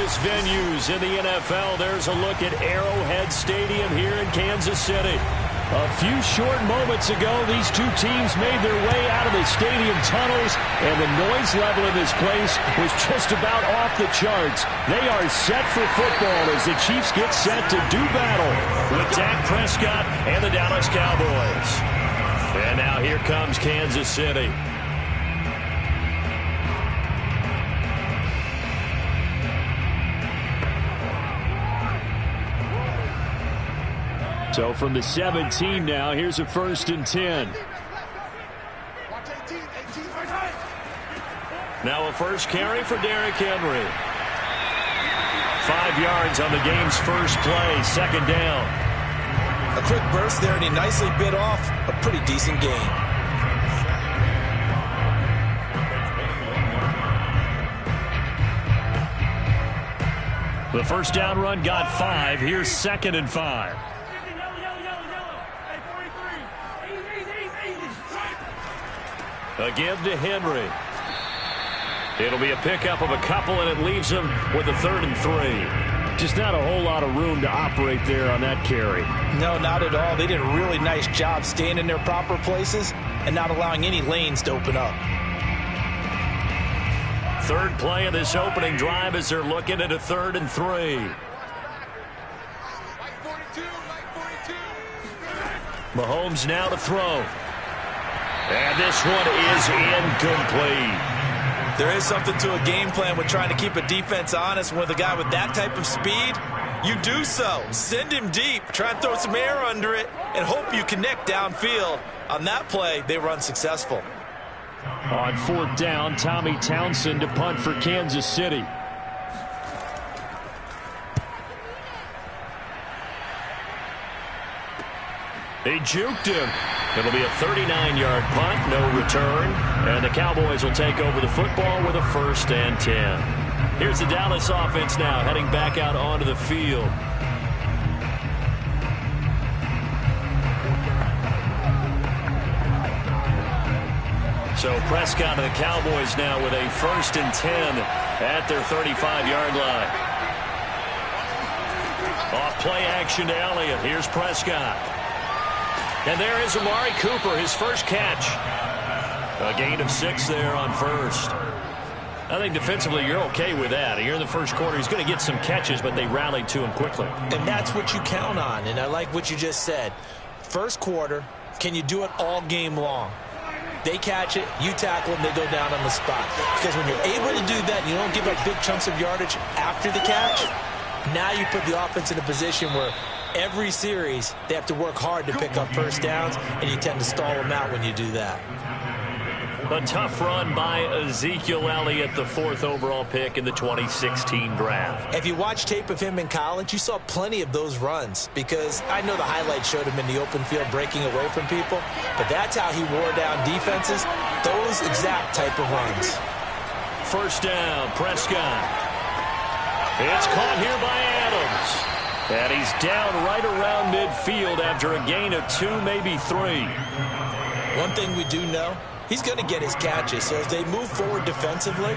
biggest venues in the NFL. There's a look at Arrowhead Stadium here in Kansas City. A few short moments ago, these two teams made their way out of the stadium tunnels, and the noise level in this place was just about off the charts. They are set for football as the Chiefs get set to do battle with Dak Prescott and the Dallas Cowboys. And now here comes Kansas City. So from the 17 now, here's a 1st and 10. Now a first carry for Derrick Henry. 5 yards on the game's first play, 2nd down. A quick burst there, and he nicely bit off a pretty decent gain. The first down run got 5. Here's 2nd and 5. A give to Henry. It'll be a pickup of a couple, and it leaves him with a 3rd and 3. Just not a whole lot of room to operate there on that carry. No, not at all. They did a really nice job staying in their proper places and not allowing any lanes to open up. 3rd play of this opening drive as they're looking at a 3rd and 3. Mahomes now to throw. And this one is incomplete. There is something to a game plan with trying to keep a defense honest. With a guy with that type of speed, you do so. Send him deep, try and throw some air under it, and hope you connect downfield. On that play, they were unsuccessful. On 4th down, Tommy Townsend to punt for Kansas City. They juked him. It'll be a 39-yard punt, no return, and the Cowboys will take over the football with a 1st and 10. Here's the Dallas offense now heading back out onto the field. So Prescott and the Cowboys now with a 1st and 10 at their 35-yard line. Off play action to Elliott. Here's Prescott. And there is Amari Cooper, his first catch. A gain of 6 there on 1st. I think defensively you're okay with that. Here in the first quarter, he's going to get some catches, but they rallied to him quickly. And that's what you count on, and I like what you just said. First quarter, can you do it all game long? They catch it, you tackle them, they go down on the spot. Because when you're able to do that, you don't give up big chunks of yardage after the catch, now you put the offense in a position where every series, they have to work hard to pick up first downs, and you tend to stall them out when you do that. A tough run by Ezekiel Elliott, the 4th overall pick in the 2016 draft. If you watch tape of him in college, you saw plenty of those runs, because I know the highlights showed him in the open field breaking away from people, but that's how he wore down defenses, those exact type of runs. 1st down, Prescott. It's caught here by Adams. And he's down right around midfield after a gain of 2, maybe 3. One thing we do know, he's going to get his catches. So as they move forward defensively,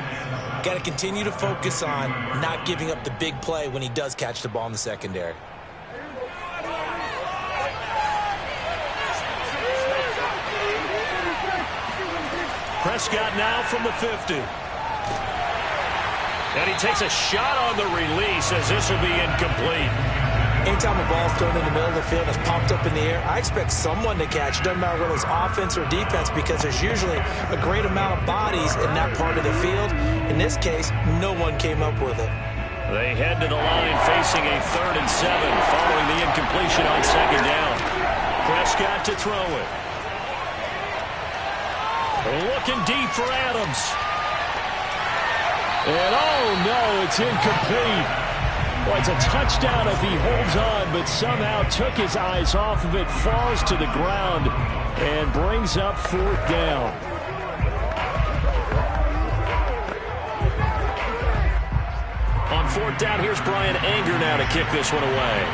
got to continue to focus on not giving up the big play when he does catch the ball in the secondary. Prescott now from the 50. And he takes a shot on the release as this will be incomplete. Anytime a ball's thrown in the middle of the field and it's popped up in the air, I expect someone to catch. It doesn't matter whether it's offense or defense, because there's usually a great amount of bodies in that part of the field. In this case, no one came up with it. They head to the line facing a 3rd and 7 following the incompletion on 2nd down. Prescott to throw it. Looking deep for Adams. And oh no, it's incomplete. Well, it's a touchdown if he holds on, but somehow took his eyes off of it, falls to the ground, and brings up 4th down. On 4th down, here's Brian Anger now to kick this one away.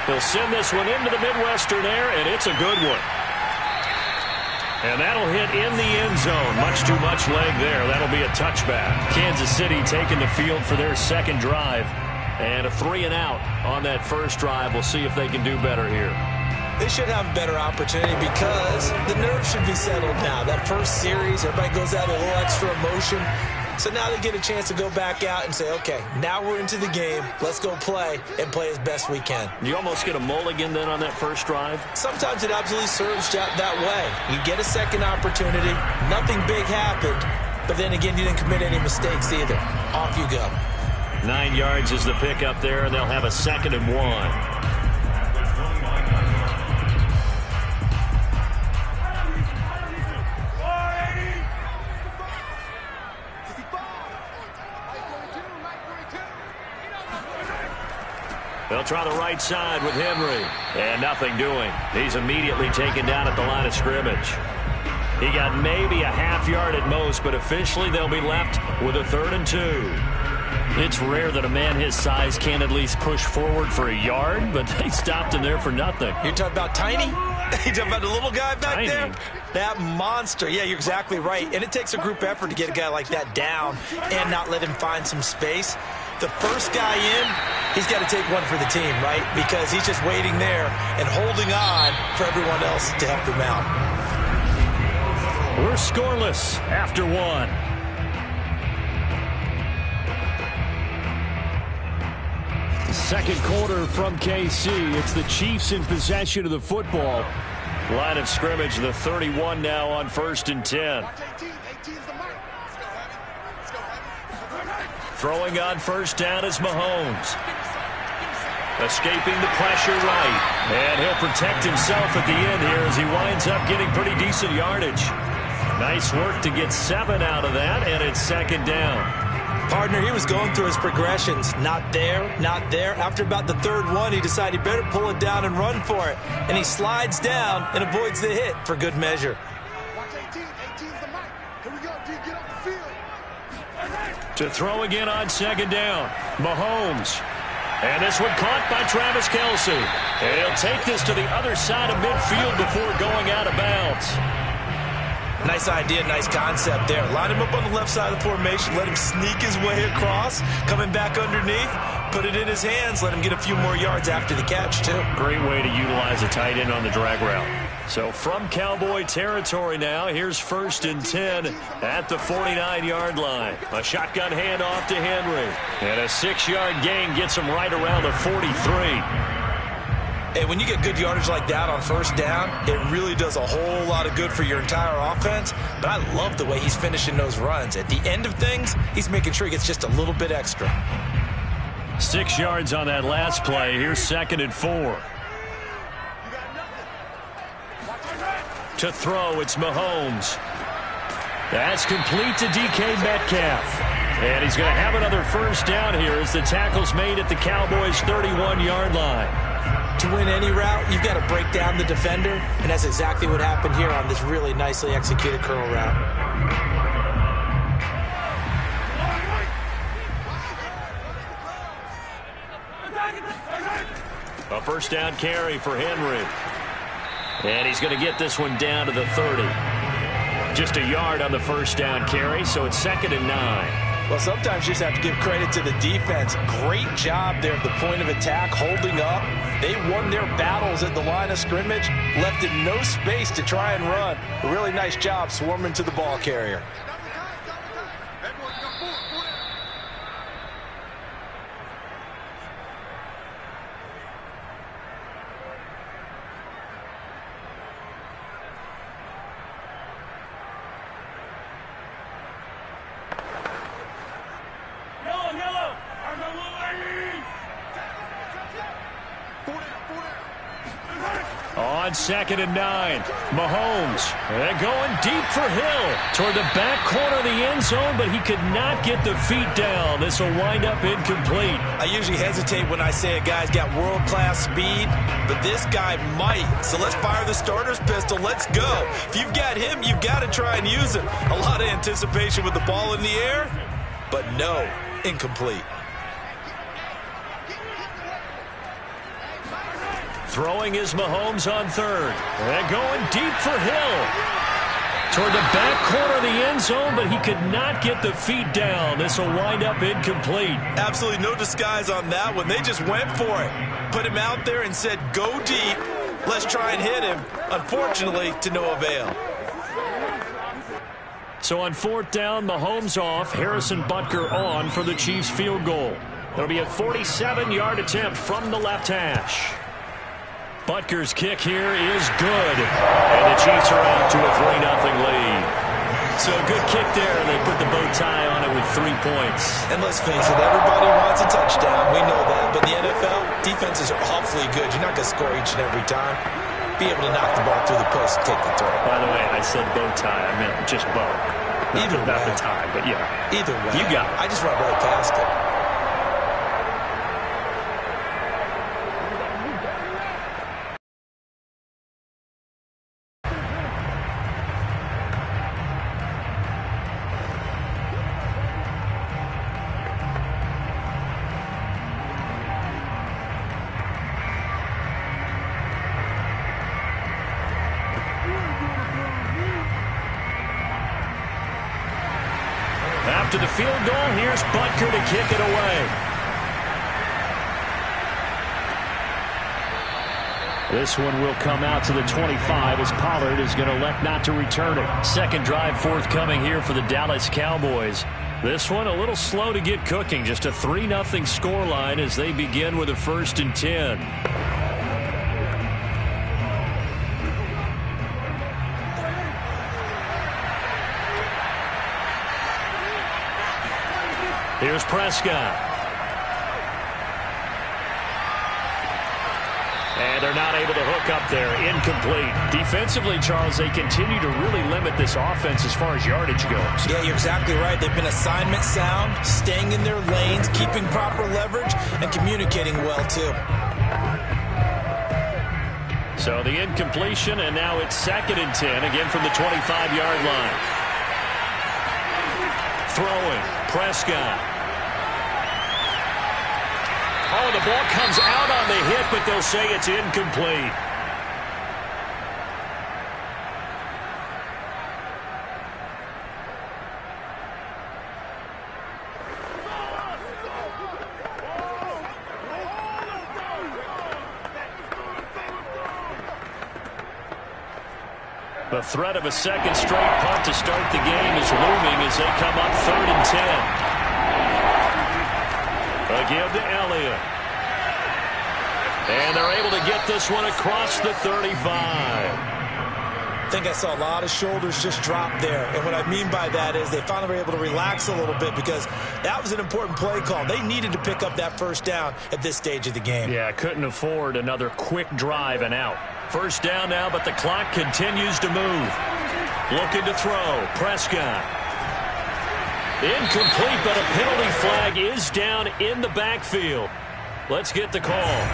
He'll send this one into the Midwestern air, and it's a good one. And that'll hit in the end zone. Much too much leg there. That'll be a touchback. Kansas City taking the field for their second drive. And a 3-and-out on that first drive. We'll see if they can do better here. They should have a better opportunity because the nerves should be settled now. That first series, everybody goes out a little extra emotion. So now they get a chance to go back out and say, okay, now we're into the game. Let's go play and play as best we can. You almost get a mulligan then on that first drive? Sometimes it absolutely serves that way. You get a second opportunity. Nothing big happened. But then again, you didn't commit any mistakes either. Off you go. 9 yards is the pickup there, and they'll have a 2nd and 1. They'll try the right side with Henry. And nothing doing. He's immediately taken down at the line of scrimmage. He got maybe a half yard at most, but officially they'll be left with a 3rd and 2. It's rare that a man his size can at least push forward for a yard, but they stopped him there for nothing. You're talking about Tiny? You're talking about the little guy back Tiny. there? That monster. Yeah, you're exactly right. And it takes a group effort to get a guy like that down and not let him find some space. The first guy in, he's got to take one for the team, right? Because he's just waiting there and holding on for everyone else to help him out. We're scoreless after 1. Second quarter from KC. It's the Chiefs in possession of the football. Line of scrimmage, the 31 now on 1st and 10. Throwing on first down is Mahomes. Escaping the pressure right. And he'll protect himself at the end here as he winds up getting pretty decent yardage. Nice work to get 7 out of that, and it's 2nd down. Partner, he was going through his progressions. Not there, not there. After about the 3rd one, he decided he better pull it down and run for it. And he slides down and avoids the hit for good measure. To throw again on 2nd down. Mahomes. And this one caught by Travis Kelce. And he'll take this to the other side of midfield before going out of bounds. Nice idea, nice concept there. Line him up on the left side of the formation. Let him sneak his way across. Coming back underneath. Put it in his hands. Let him get a few more yards after the catch, too. Great way to utilize a tight end on the drag route. So from Cowboy territory now, here's 1st and 10 at the 49-yard line. A shotgun handoff to Henry. And a 6-yard gain gets him right around the 43. Hey, when you get good yardage like that on first down, it really does a whole lot of good for your entire offense. But I love the way he's finishing those runs. At the end of things, he's making sure he gets just a little bit extra. 6 yards on that last play. Here's 2nd and 4. To throw, it's Mahomes. That's complete to DK Metcalf. And he's going to have another first down here as the tackle's made at the Cowboys' 31-yard line. To win any route, you've got to break down the defender, and that's exactly what happened here on this really nicely executed curl route. A first down carry for Henry. And he's going to get this one down to the 30. Just a yard on the first down carry, so it's 2nd and 9. Well, sometimes you just have to give credit to the defense. Great job there at the point of attack, holding up. They won their battles at the line of scrimmage, left it no space to try and run. A really nice job swarming to the ball carrier. On 2nd and 9, Mahomes. And going deep for Hill toward the back corner of the end zone, but he could not get the feet down. This will wind up incomplete. I usually hesitate when I say a guy's got world-class speed, but this guy might. So let's fire the starter's pistol. Let's go. If you've got him, you've got to try and use him. A lot of anticipation with the ball in the air, but no, incomplete. Throwing is Mahomes on 3rd. And going deep for Hill. toward the back corner of the end zone, but he could not get the feet down. This will wind up incomplete. Absolutely no disguise on that one. They just went for it. Put him out there and said, go deep. Let's try and hit him. Unfortunately, to no avail. So on 4th down, Mahomes off, Harrison Butker on for the Chiefs field goal. It'll be a 47-yard attempt from the left hash. Butker's kick here is good. And the Chiefs are out to a 3-0 lead. So a good kick there, and they put the bow tie on it with 3 points. And let's face it, everybody wants a touchdown. We know that. But in the NFL, defenses are awfully good. You're not going to score each and every time. Be able to knock the ball through the post and take the throw. By the way, I said bow tie. I meant just bow. Either way. Not the tie, but yeah. Either way. You got it. I just went right past it. After the field goal, here's Butker to kick it away. This one will come out to the 25 as Pollard is going to elect not to return it. Second drive forthcoming here for the Dallas Cowboys. This one a little slow to get cooking. Just a 3-0 scoreline as they begin with a 1st and 10. Here's Prescott. And they're not able to hook up there. Incomplete. Defensively, Charles, they continue to really limit this offense as far as yardage goes. Yeah, you're exactly right. They've been assignment sound, staying in their lanes, keeping proper leverage, and communicating well, too. So the incompletion, and now it's 2nd and 10, again from the 25-yard line. Throwing, Prescott. Oh, the ball comes out on the hit, but they'll say it's incomplete. The threat of a second straight punt to start the game is looming as they come up 3rd and 10. Again to Elliott. And they're able to get this one across the 35. I think I saw a lot of shoulders just drop there. And what I mean by that is they finally were able to relax a little bit because that was an important play call. They needed to pick up that 1st down at this stage of the game. Yeah, couldn't afford another quick drive and out. 1st down now, but the clock continues to move. Looking to throw. Prescott. Incomplete, but a penalty flag is down in the backfield. Let's get the call.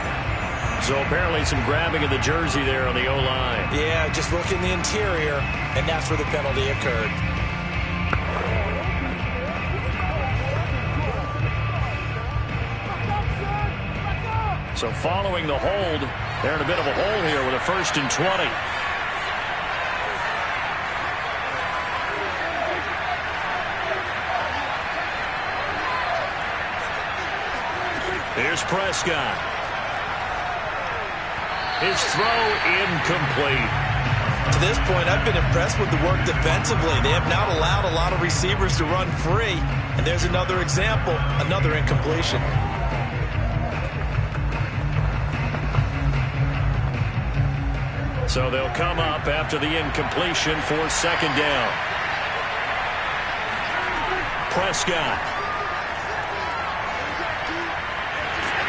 So apparently some grabbing of the jersey there on the O-line. Yeah, just look in the interior, and that's where the penalty occurred. So following the hold, they're in a bit of a hole here with a 1st and 20. Here's Prescott. His throw incomplete. To this point, I've been impressed with the work defensively. They have not allowed a lot of receivers to run free. And there's another example, another incompletion. So they'll come up after the incompletion for 2nd down. Prescott.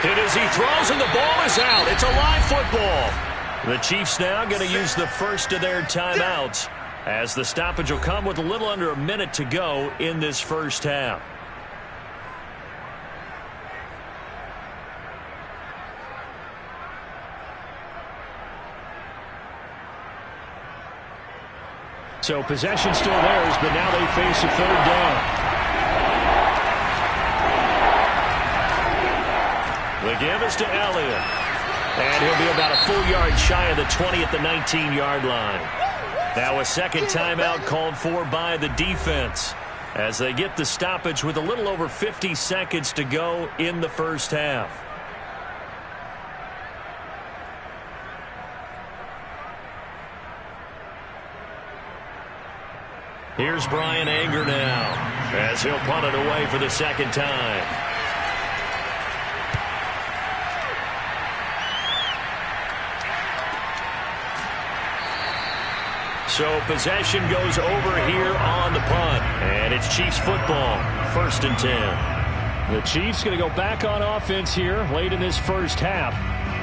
Hit as he throws, and the ball is out. It's a live football. The Chiefs now going to use the first of their timeouts as the stoppage will come with a little under a minute to go in this 1st half. So possession still theirs, but now they face a 3rd down. The give is to Elliott. And he'll be about a full yard shy of the 20 at the 19-yard line. Now a second timeout called for by the defense as they get the stoppage with a little over 50 seconds to go in the first half. Here's Brian Anger now as he'll punt it away for the second time. So possession goes over here on the punt. And it's Chiefs football, 1st and 10. The Chiefs going to go back on offense here late in this first half.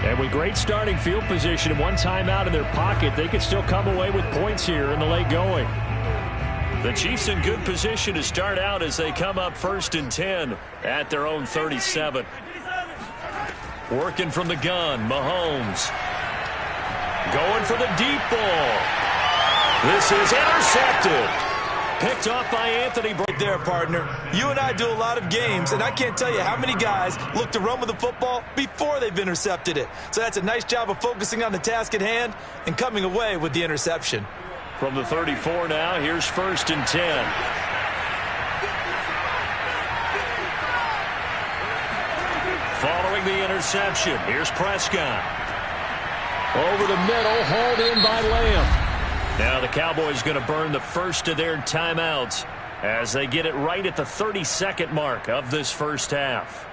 And with great starting field position and one timeout in their pocket, they could still come away with points here in the late going. The Chiefs in good position to start out as they come up 1st and 10 at their own 37. Working from the gun, Mahomes. Going for the deep ball. This is intercepted. Picked off by Anthony. Right there, partner. You and I do a lot of games, and I can't tell you how many guys look to run with the football before they've intercepted it. So that's a nice job of focusing on the task at hand and coming away with the interception. From the 34 now, here's 1st and 10. Following the interception, here's Prescott. Over the middle, hauled in by Lamb. Now the Cowboys going to burn the first of their timeouts as they get it right at the 32nd mark of this first half.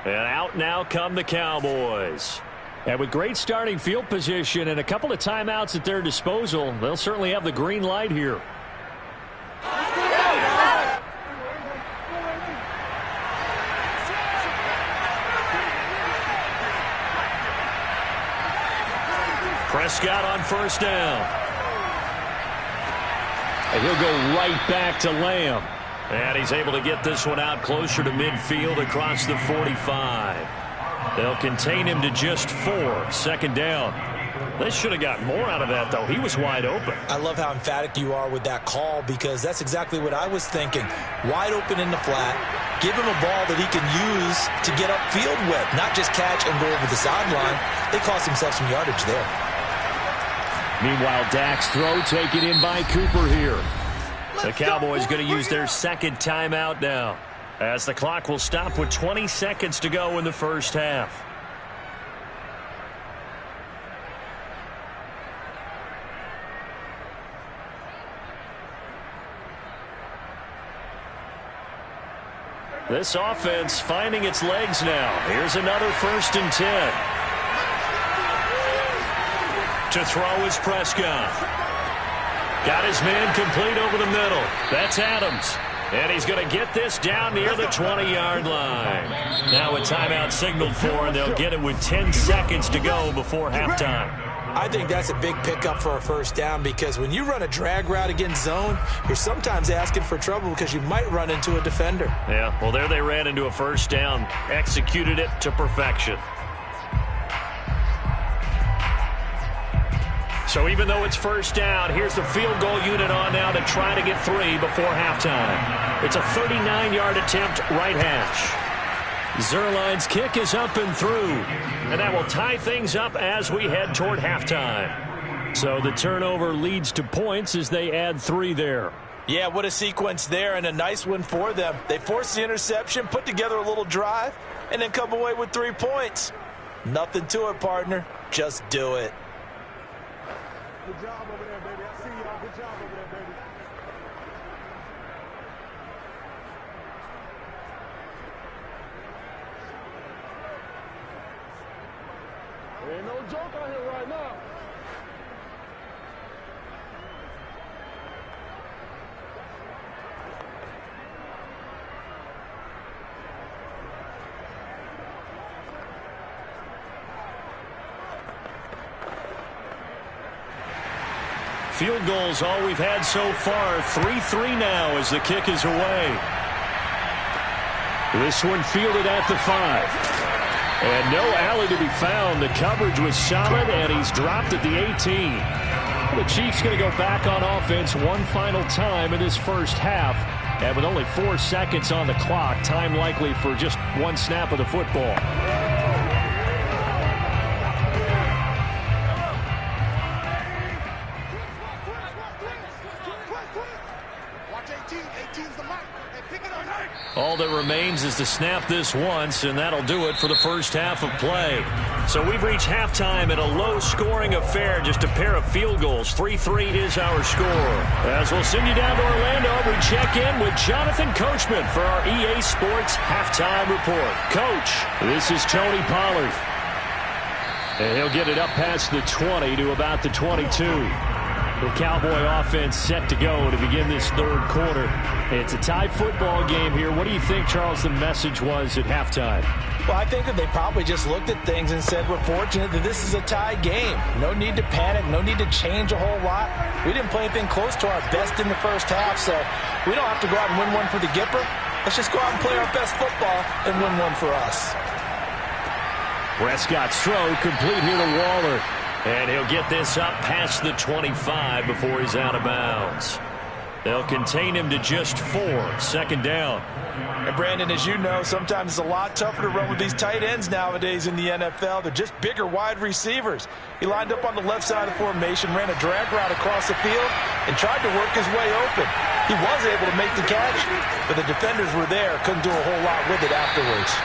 And out now come the Cowboys. And with great starting field position and a couple of timeouts at their disposal, they'll certainly have the green light here. Prescott on 1st down. And he'll go right back to Lamb. And he's able to get this one out closer to midfield across the 45. They'll contain him to just 4. 2nd down. They should have got more out of that, though. He was wide open. I love how emphatic you are with that call because that's exactly what I was thinking. Wide open in the flat. Give him a ball that he can use to get upfield with, not just catch and go over the sideline. They cost themselves some yardage there. Meanwhile, Dak's throw taken in by Cooper here. The Cowboys going to use their second timeout now as the clock will stop with 20 seconds to go in the first half. This offense finding its legs now. Here's another 1st and 10. To throw is Prescott. Got his man complete over the middle. That's Adams. And he's going to get this down near the 20-yard line. Now a timeout signaled for, and they'll get it with 10 seconds to go before halftime. I think that's a big pickup for a 1st down because when you run a drag route against zone, you're sometimes asking for trouble because you might run into a defender. Yeah, well, there they ran into a 1st down. Executed it to perfection. So even though it's 1st down, here's the field goal unit on now to try to get 3 before halftime. It's a 39-yard attempt, right hash. Zerline's kick is up and through, and that will tie things up as we head toward halftime. So the turnover leads to points as they add 3 there. Yeah, what a sequence there, and a nice one for them. They forced the interception, put together a little drive, and then come away with 3 points. Nothing to it, partner. Just do it. Good job over there, baby. I see y'all. Good job over there, baby. There ain't no joke out here right now. Field goals all we've had so far. 3-3 now as the kick is away. This one fielded at the 5. And no alley to be found. The coverage was solid, and he's dropped at the 18. The Chiefs going to go back on offense one final time in this first half. And with only 4 seconds on the clock, time likely for just one snap of the football. that remains is to snap this once, and that'll do it for the first half of play. So we've reached halftime in a low-scoring affair, just a pair of field goals. 3-3 is our score. As we'll send you down to Orlando, we check in with Jonathan Coachman for our EA Sports Halftime Report. Coach, this is Tony Pollard. And he'll get it up past the 20 to about the 22. The Cowboy offense set to go to begin this third quarter. It's a tie football game here. What do you think, Charles, the message was at halftime? Well, I think that they probably just looked at things and said, we're fortunate that this is a tie game. No need to panic. No need to change a whole lot. We didn't play anything close to our best in the first half, so we don't have to go out and win one for the Gipper. Let's just go out and play our best football and win one for us. Prescott's throw complete here to Waller. And he'll get this up past the 25 before he's out of bounds. They'll contain him to just 4. Second down. And Brandon, as you know, sometimes it's a lot tougher to run with these tight ends nowadays in the NFL. They're just bigger wide receivers. He lined up on the left side of the formation, ran a drag route across the field, and tried to work his way open. He was able to make the catch, but the defenders were there. Couldn't do a whole lot with it afterwards.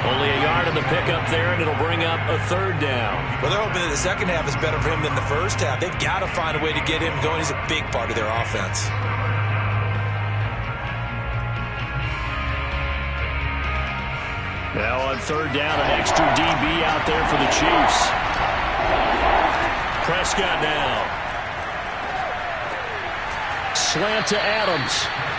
Only a yard in the pickup there, and it'll bring up a third down. Well, they're hoping that the second half is better for him than the first half. They've got to find a way to get him going. He's a big part of their offense. Now on third down, an extra DB out there for the Chiefs. Prescott now. Slant to Adams.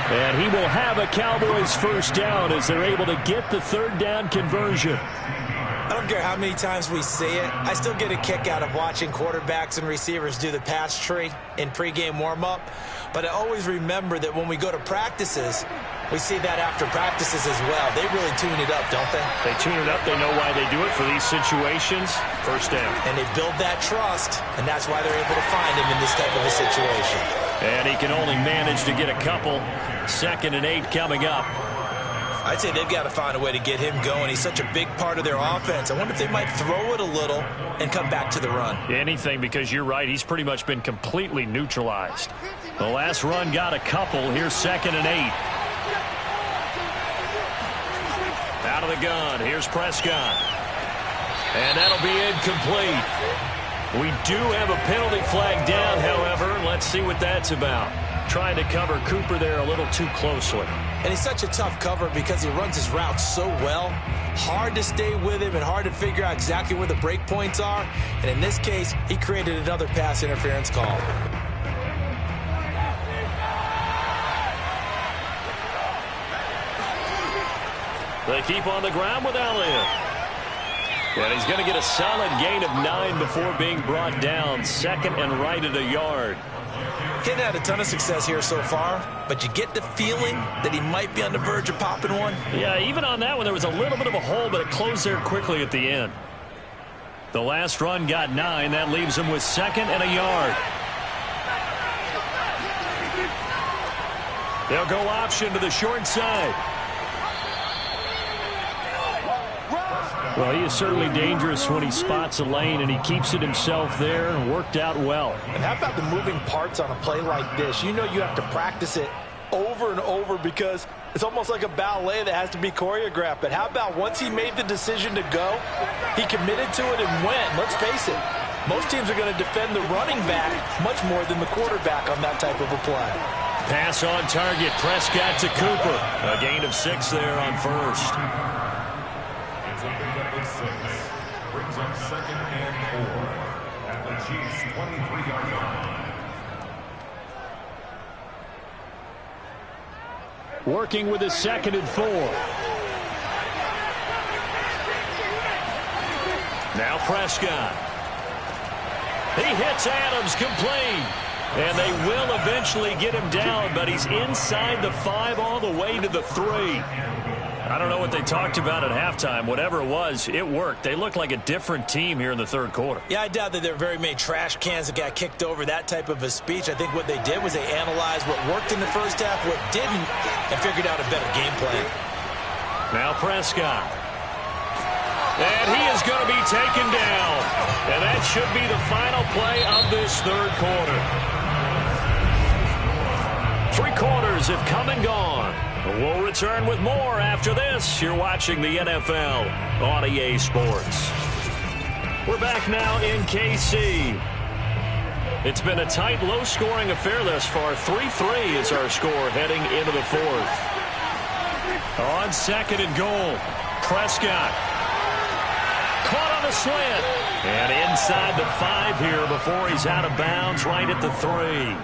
And he will have a Cowboys first down as they're able to get the third down conversion. I don't care how many times we see it. I still get a kick out of watching quarterbacks and receivers do the pass tree in pregame warm-up. But I always remember that when we go to practices, we see that after practices as well. They really tune it up, don't they? They tune it up. They know why they do it for these situations. First down. And they build that trust, and that's why they're able to find him in this type of a situation. And he can only manage to get a couple. 2nd and 8 coming up. I'd say they've got to find a way to get him going. He's such a big part of their offense. I wonder if they might throw it a little and come back to the run. Anything, because you're right. He's pretty much been completely neutralized. The last run got a couple. Here's 2nd and 8. Out of the gun. Here's Prescott. And that'll be incomplete. We do have a penalty flag down, however. Let's see what that's about. Trying to cover Cooper there a little too closely. And he's such a tough cover because he runs his route so well. Hard to stay with him and hard to figure out exactly where the break points are. And in this case, he created another pass interference call. They keep on the ground with Elliott. And he's going to get a solid gain of 9 before being brought down. 2nd and right at a yard. He hasn't had a ton of success here so far, but you get the feeling that he might be on the verge of popping one. Yeah, even on that one, there was a little bit of a hole, but it closed there quickly at the end. The last run got 9. That leaves him with 2nd and a yard. They'll go option to the short side. Well, he is certainly dangerous when he spots a lane, and he keeps it himself there and worked out well. And how about the moving parts on a play like this? You know you have to practice it over and over because it's almost like a ballet that has to be choreographed. But how about once he made the decision to go, he committed to it and went. Let's face it, most teams are going to defend the running back much more than the quarterback on that type of a play. Pass on target, Prescott to Cooper. A gain of 6 there on first. Brings up 2nd and 4 at the Chiefs' 23-yard line. Working with his 2nd and 4. Now Prescott. He hits Adams complete. And they will eventually get him down, but he's inside the 5 all the way to the 3. I don't know what they talked about at halftime. Whatever it was, it worked. They look like a different team here in the third quarter. Yeah, I doubt that there are very many trash cans that got kicked over, that type of a speech. I think what they did was they analyzed what worked in the first half, what didn't, and figured out a better game plan. Now Prescott. And he is going to be taken down. And that should be the final play of this third quarter. 3 quarters have come and gone. We'll return with more after this. You're watching the NFL on EA Sports. We're back now in KC. It's been a tight, low-scoring affair thus far. 3-3 is our score heading into the fourth. On second and goal, Prescott. Caught on the slant. And inside the 5 here before he's out of bounds right at the 3.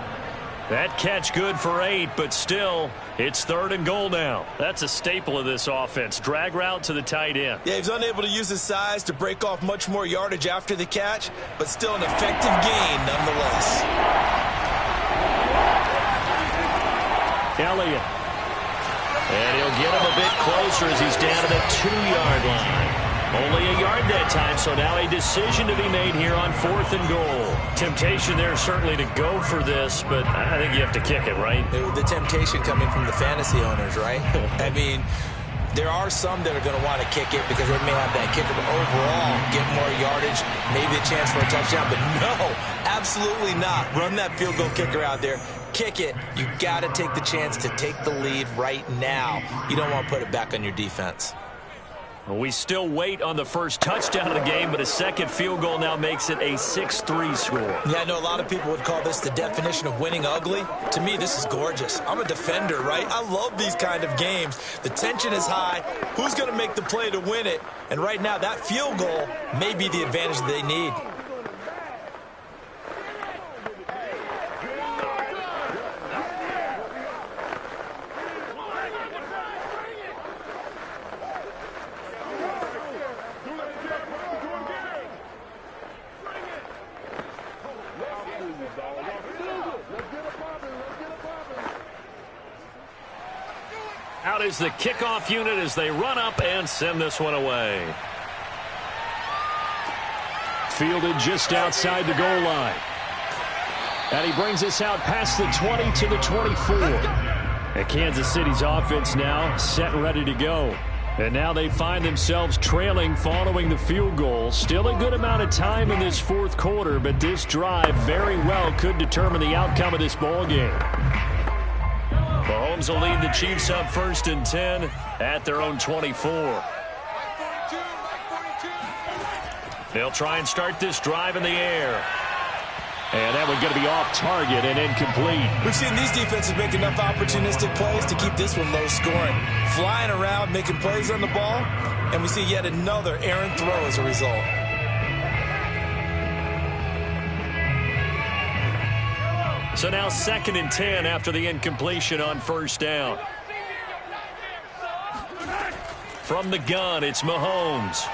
That catch good for 8, but still, it's third and goal now. That's a staple of this offense. Drag route to the tight end. Yeah, he's unable to use his size to break off much more yardage after the catch, but still an effective gain nonetheless. Elliott. And he'll get him a bit closer as he's down to the 2-yard line. Only a yard that time, so now a decision to be made here on fourth and goal. Temptation there certainly to go for this, but I think you have to kick it, right? The temptation coming from the fantasy owners, right? I mean, there are some that are going to want to kick it because they may have that kicker, but overall, get more yardage, maybe a chance for a touchdown. But no, absolutely not. Run that field goal kicker out there. Kick it. You got to take the chance to take the lead right now. You don't want to put it back on your defense. We still wait on the first touchdown of the game, but a second field goal now makes it a 6-3 score. Yeah, I know a lot of people would call this the definition of winning ugly. To me, this is gorgeous. I'm a defender, right? I love these kind of games. The tension is high. Who's going to make the play to win it? And right now, that field goal may be the advantage they need. Out is the kickoff unit as they run up and send this one away. Fielded just outside the goal line. And he brings us out past the 20 to the 24. And Kansas City's offense now set and ready to go. And now they find themselves trailing following the field goal. Still a good amount of time in this fourth quarter, but this drive very well could determine the outcome of this ball game. Mahomes will lead the Chiefs up first and 10 at their own 24. They'll try and start this drive in the air. And that one's going to be off target and incomplete. We've seen these defenses make enough opportunistic plays to keep this one low scoring. Flying around, making plays on the ball, and we see yet another errant throw as a result. So now second and 10 after the incompletion on first down. From the gun, it's Mahomes.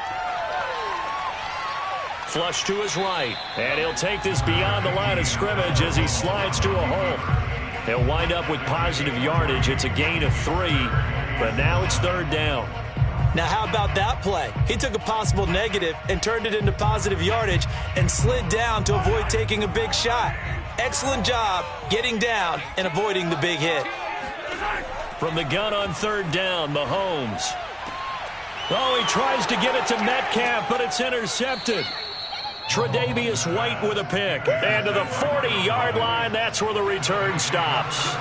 Flush to his right. And he'll take this beyond the line of scrimmage as he slides to a hole. He'll wind up with positive yardage. It's a gain of 3, but now it's third down. Now, how about that play? He took a possible negative and turned it into positive yardage and slid down to avoid taking a big shot. Excellent job getting down and avoiding the big hit. From the gun on third down, Mahomes. Oh, he tries to get it to Metcalf, but it's intercepted. Tre'Davious White with a pick. And to the 40-yard line, that's where the return stops.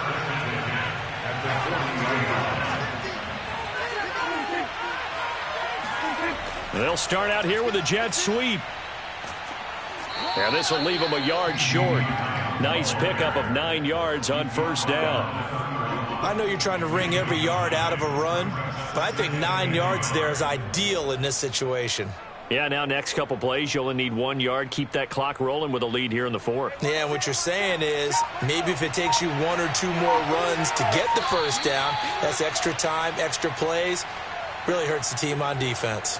They'll start out here with a jet sweep. And this will leave them a yard short. Nice pickup of 9 yards on first down. I know you're trying to wring every yard out of a run, but I think 9 yards there is ideal in this situation. Yeah, now next couple plays, you only need 1 yard. Keep that clock rolling with a lead here in the fourth. Yeah, what you're saying is maybe if it takes you 1 or 2 more runs to get the first down, that's extra time, extra plays. Really hurts the team on defense.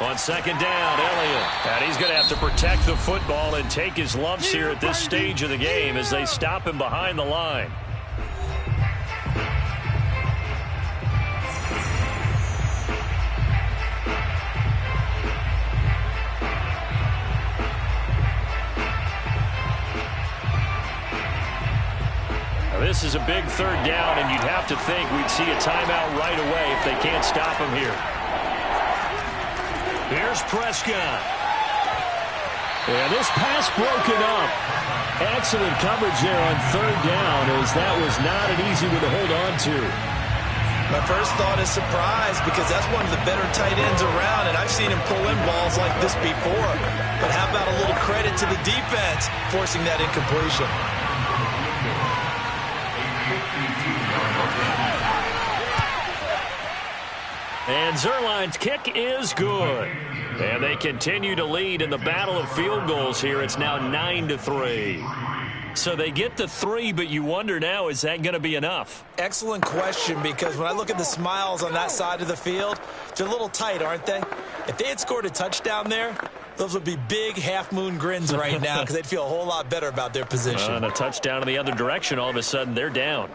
On second down, Elliott. And he's going to have to protect the football and take his lumps here at this stage of the game as they stop him behind the line. This is a big third down, and you'd have to think we'd see a timeout right away if they can't stop him here. Here's Prescott. And this pass broken up. Excellent coverage there on third down, as that was not an easy one to hold on to. My first thought is surprise, because that's one of the better tight ends around, and I've seen him pull in balls like this before. But how about a little credit to the defense forcing that incompletion? And Zuerlein's kick is good. And they continue to lead in the battle of field goals here. It's now 9-3. So they get the 3, but you wonder now, is that going to be enough? Excellent question, because when I look at the smiles on that side of the field, they're a little tight, aren't they? If they had scored a touchdown there, those would be big half-moon grins right now, because they'd feel a whole lot better about their position. And a touchdown in the other direction, all of a sudden they're down.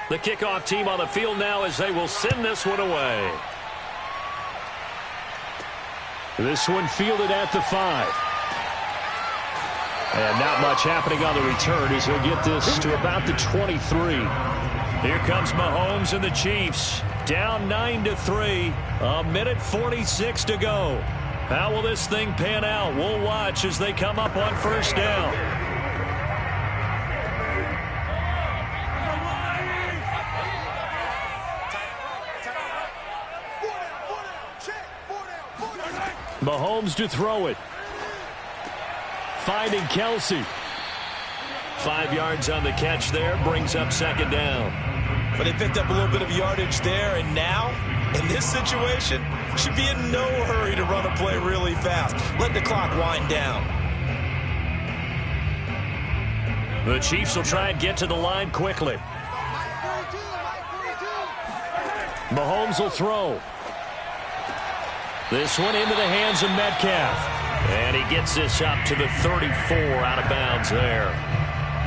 The kickoff team on the field now as they will send this one away. This one fielded at the 5. And not much happening on the return as he'll get this to about the 23. Here comes Mahomes and the Chiefs. Down 9-3. A minute 46 to go. How will this thing pan out? We'll watch as they come up on first down. Mahomes to throw it. Finding Kelsey. 5 yards on the catch there. Brings up second down. But they picked up a little bit of yardage there, and now, in this situation, should be in no hurry to run a play really fast. Let the clock wind down. The Chiefs will try and get to the line quickly. Mahomes will throw. This one into the hands of Metcalf. And he gets this up to the 34, out of bounds there.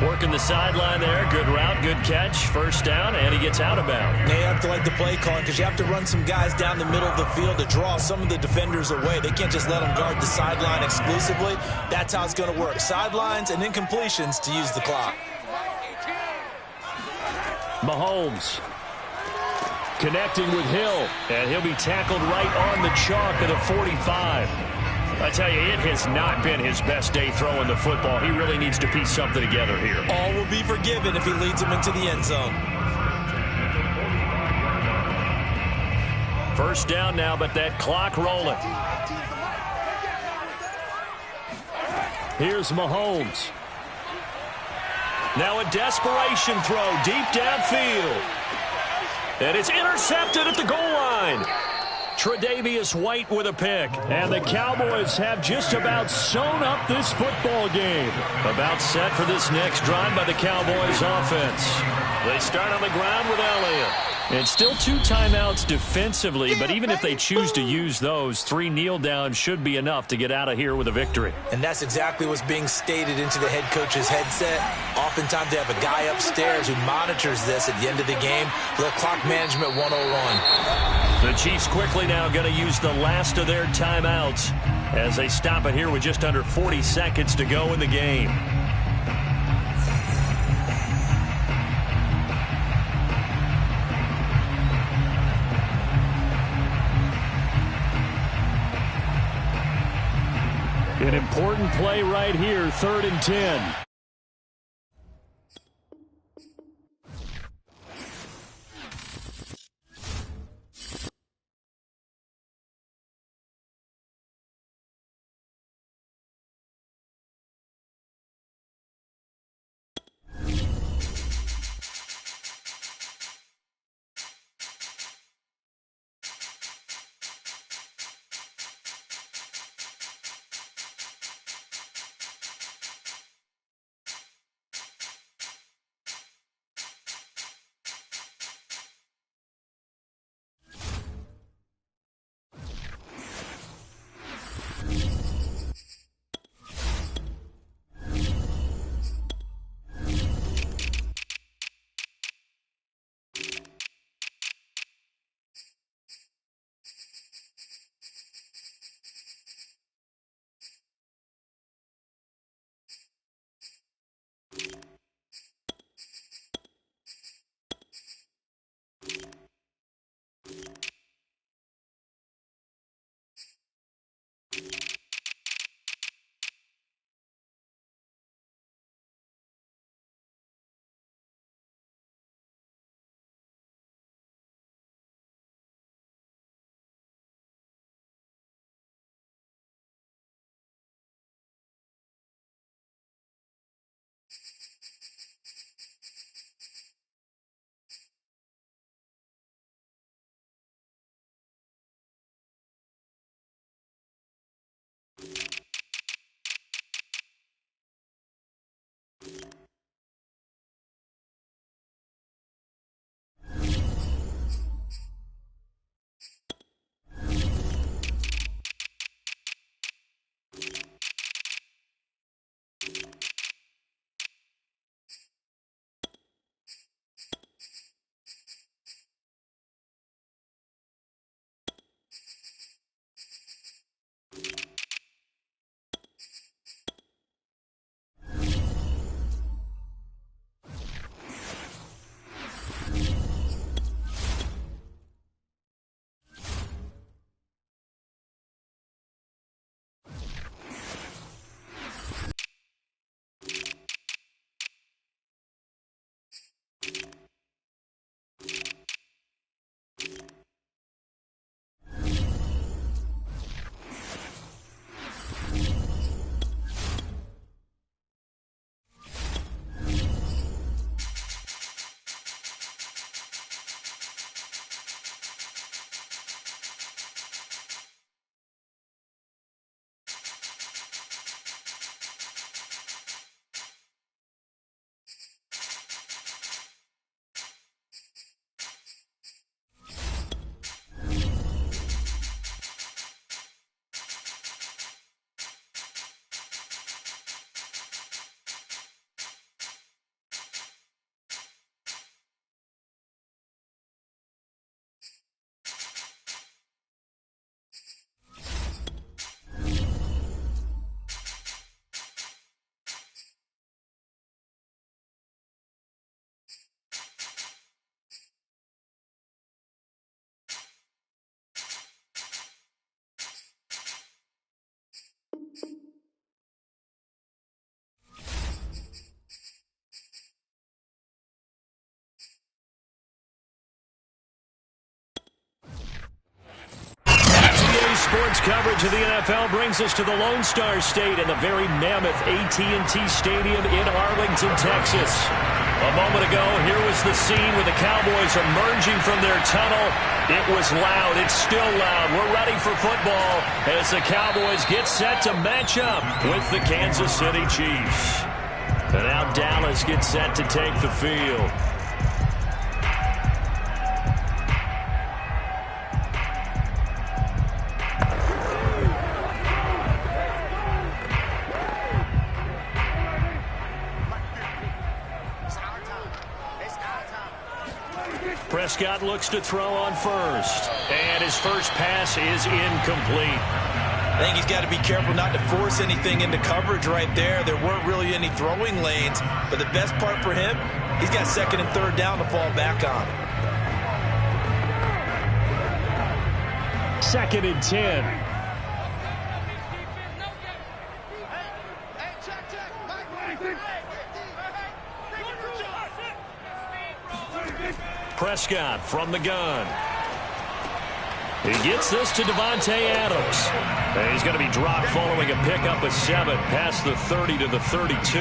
Working the sideline there. Good route, good catch. First down, and he gets out of bounds. They have to like the play calling, because you have to run some guys down the middle of the field to draw some of the defenders away. They can't just let them guard the sideline exclusively. That's how it's going to work. Sidelines and incompletions to use the clock. Mahomes connecting with Hill, and he'll be tackled right on the chalk of the 45. I tell you, it has not been his best day throwing the football. He really needs to piece something together here. All will be forgiven if he leads them into the end zone. First down now, but that clock rolling. Here's Mahomes. Now a desperation throw deep downfield. And it's intercepted at the goal line. Tre'Davious White with a pick. And the Cowboys have just about sewn up this football game. About set for this next drive by the Cowboys offense. They start on the ground with Elliott. And still 2 timeouts defensively, but even if they choose to use those, 3 kneel downs should be enough to get out of here with a victory. And that's exactly what's being stated into the head coach's headset. Oftentimes they have a guy upstairs who monitors this at the end of the game. The clock management 101. The Chiefs quickly now going to use the last of their timeouts as they stop it here with just under 40 seconds to go in the game. An important play right here, 3rd and 10. Sports coverage of the NFL brings us to the Lone Star State in the very mammoth AT&T Stadium in Arlington, Texas. A moment ago, here was the scene with the Cowboys emerging from their tunnel. It was loud. It's still loud. We're ready for football as the Cowboys get set to match up with the Kansas City Chiefs. And now Dallas gets set to take the field. Prescott looks to throw on first. And his first pass is incomplete. I think he's got to be careful not to force anything into coverage right there. There weren't really any throwing lanes. But the best part for him, he's got second and third down to fall back on. 2nd and 10. Prescott from the gun. He gets this to Devontae Adams. And he's going to be dropped following a pickup of 7 past the 30 to the 32.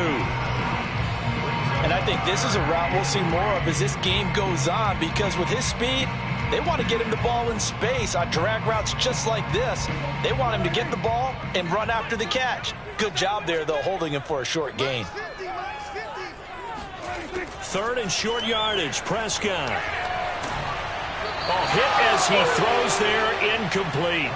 And I think this is a route we'll see more of as this game goes on, because with his speed, they want to get him the ball in space on drag routes just like this. They want him to get the ball and run after the catch. Good job there, though, holding him for a short gain. 3rd and short yardage. Prescott. Hit as he throws there, incomplete.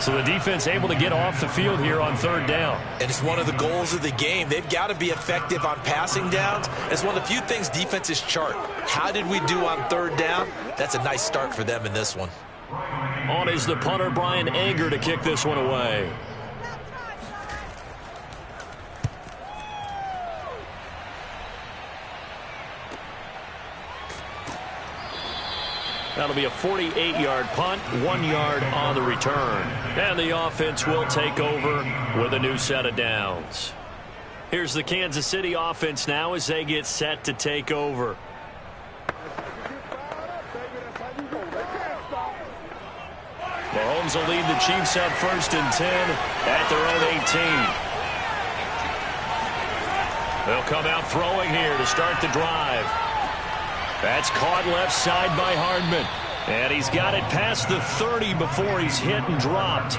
So the defense able to get off the field here on 3rd down. And it's one of the goals of the game. They've got to be effective on passing downs. It's one of the few things defenses chart. How did we do on 3rd down? That's a nice start for them in this one. On is the punter, Brian Anger, to kick this one away. That'll be a 48-yard punt, 1 yard on the return. And the offense will take over with a new set of downs. Here's the Kansas City offense now as they get set to take over. Mahomes will lead the Chiefs up 1st and 10 at their own 18. They'll come out throwing here to start the drive. That's caught left side by Hardman. And he's got it past the 30 before he's hit and dropped.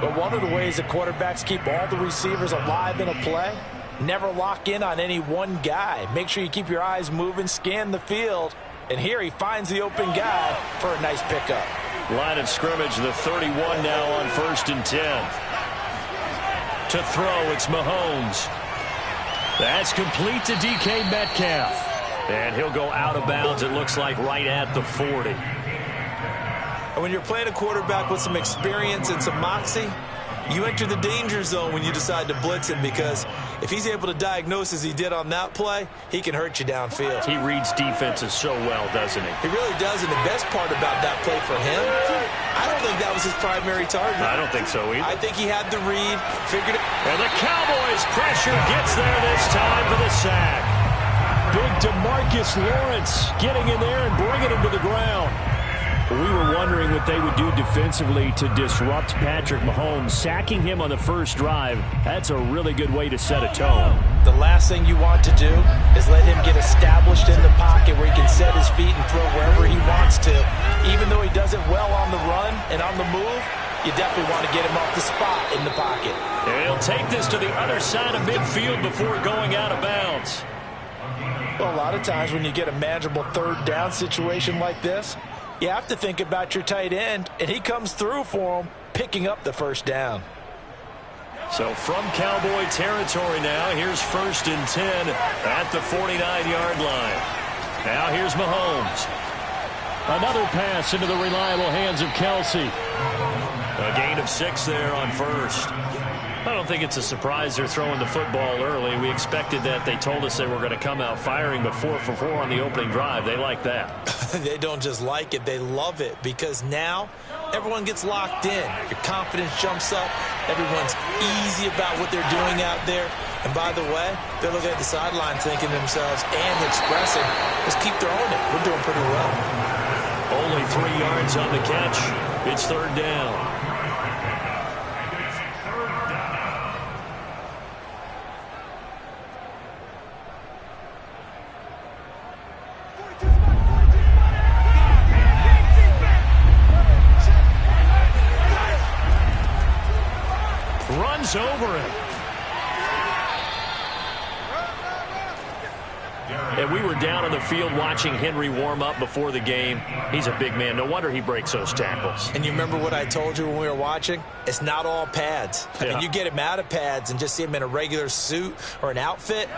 But one of the ways the quarterbacks keep all the receivers alive in a play, never lock in on any one guy. Make sure you keep your eyes moving, scan the field. And here he finds the open guy for a nice pickup. Line of scrimmage, the 31 now on 1st and 10. To throw, it's Mahomes. That's complete to DK Metcalf. And he'll go out of bounds, it looks like, right at the 40. And when you're playing a quarterback with some experience and some moxie, you enter the danger zone when you decide to blitz him, because if he's able to diagnose as he did on that play, he can hurt you downfield. He reads defenses so well, doesn't he? He really does, and the best part about that play for him, I don't think that was his primary target. I don't think so either. I think he had the read, figured it. And the Cowboys pressure gets there this time for the sack. Big DeMarcus Lawrence getting in there and bringing him to the ground. We were wondering what they would do defensively to disrupt Patrick Mahomes. Sacking him on the first drive, that's a really good way to set a tone. The last thing you want to do is let him get established in the pocket where he can set his feet and throw wherever he wants to. Even though he does it well on the run and on the move, you definitely want to get him off the spot in the pocket. And he'll take this to the other side of midfield before going out of bounds. Well, a lot of times when you get a manageable 3rd down situation like this, you have to think about your tight end, and he comes through for him, picking up the 1st down. So from Cowboy territory now, here's 1st and 10 at the 49-yard line. Now here's Mahomes. Another pass into the reliable hands of Kelsey. A gain of 6 there on 1st. I don't think it's a surprise they're throwing the football early. We expected that. They told us they were going to come out firing, but 4 for 4 on the opening drive. They like that. They don't just like it, they love it, because now everyone gets locked in. Your confidence jumps up. Everyone's easy about what they're doing out there. And by the way, they're looking at the sideline thinking to themselves and expressing, let's keep throwing it. We're doing pretty well. Only 3 yards on the catch. It's third down. Runs over him. And we were down on the field watching Henry warm up before the game. He's a big man. No wonder he breaks those tackles. And you remember what I told you when we were watching? It's not all pads. I mean, you get him out of pads and just see him in a regular suit or an outfit.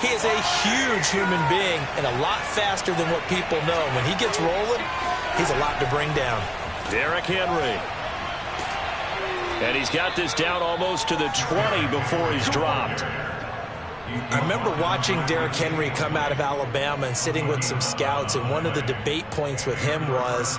He is a huge human being and a lot faster than what people know. When he gets rolling, he's a lot to bring down. Derrick Henry. And he's got this down almost to the 20 before he's dropped. I remember watching Derrick Henry come out of Alabama and sitting with some scouts, and one of the debate points with him was,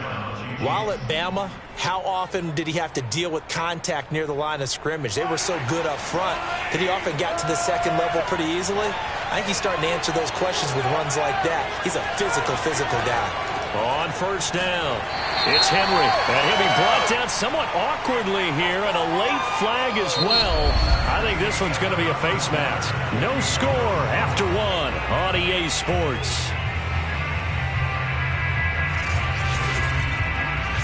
while at Bama, how often did he have to deal with contact near the line of scrimmage? They were so good up front that he often got to the second level pretty easily. I think he's starting to answer those questions with runs like that. He's a physical guy. On first down, it's Henry. And he'll be brought down somewhat awkwardly here, and a late flag as well. I think this one's going to be a face mask. No score after one on EA Sports.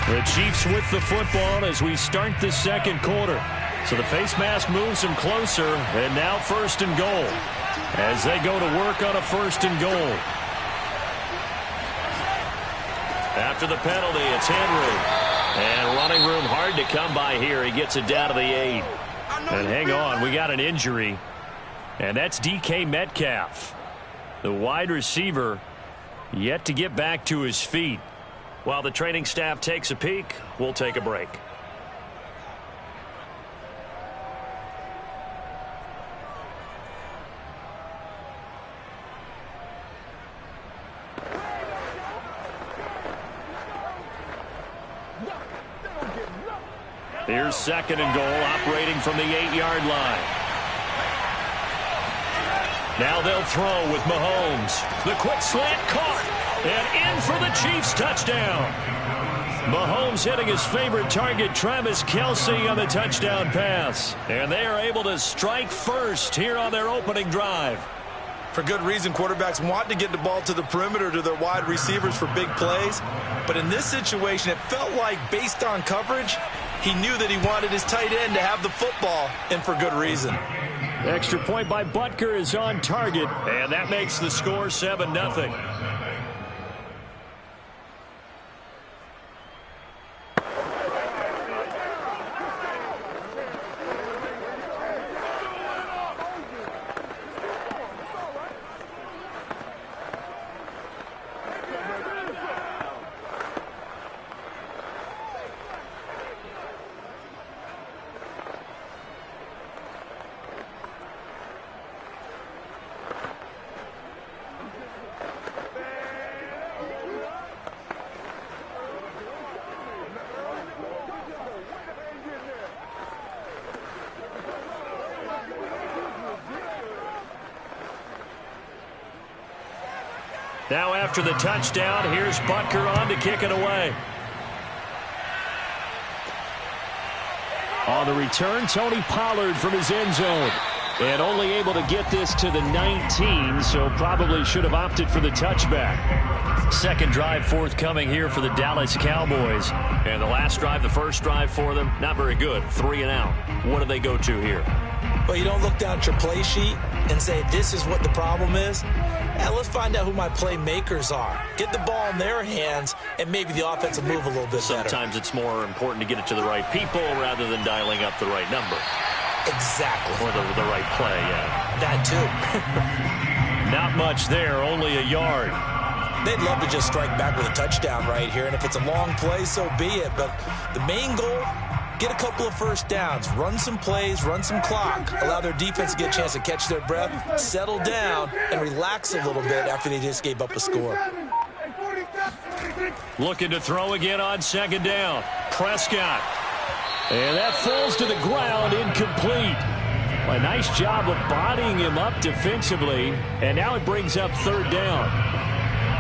The Chiefs with the football as we start the second quarter. So the face mask moves them closer, and now first and goal as they go to work on a first and goal. After the penalty, it's Henry. And running room hard to come by here. He gets it down to the 8. And hang on, we got an injury. And that's DK Metcalf. The wide receiver yet to get back to his feet. While the training staff takes a peek, we'll take a break. Here's second and goal, operating from the 8-yard line. Now they'll throw with Mahomes. The quick slant caught. And in for the Chiefs touchdown. Mahomes hitting his favorite target, Travis Kelce, on the touchdown pass. And they are able to strike first here on their opening drive. For good reason, quarterbacks want to get the ball to the perimeter to their wide receivers for big plays. But in this situation, it felt like, based on coverage, he knew that he wanted his tight end to have the football, and for good reason. Extra point by Butker is on target, and that makes the score 7-0. Now after the touchdown, here's Butker on to kick it away. On the return, Tony Pollard from his end zone. And only able to get this to the 19, so probably should have opted for the touchback. Second drive forthcoming here for the Dallas Cowboys. And the last drive, the first drive for them, not very good. 3 and out. What do they go to here? Well, you don't look down at your play sheet and say, this is what the problem is. Let's find out who my playmakers are. Get the ball in their hands, and maybe the offense will move a little bit better. Sometimes it's more important to get it to the right people rather than dialing up the right number. Exactly. Or the right play, yeah. That too. Not much there, only a yard. They'd love to just strike back with a touchdown right here, and if it's a long play, so be it. But the main goal, get a couple of first downs, run some plays, run some clock, allow their defense to get a chance to catch their breath, settle down, and relax a little bit after they just gave up a score. Looking to throw again on second down. Prescott. And that falls to the ground, incomplete. A nice job of bodying him up defensively, and now it brings up third down.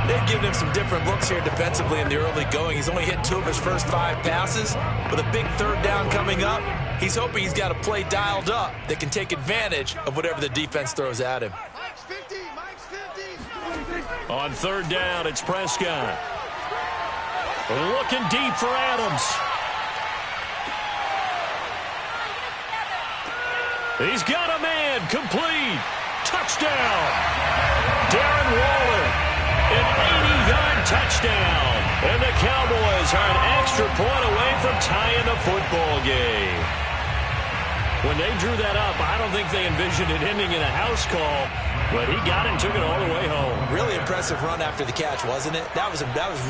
They've given him some different looks here defensively in the early going. He's only hit 2 of his first 5 passes. With a big third down coming up, he's hoping he's got a play dialed up that can take advantage of whatever the defense throws at him. On third down, it's Prescott. Looking deep for Adams. He's got a man. Complete. Touchdown. Darren Waller. An 80-yard touchdown. And the Cowboys are an extra point away from tying the football game. When they drew that up, I don't think they envisioned it ending in a house call, but he got it and took it all the way home. Really impressive run after the catch, wasn't it? That was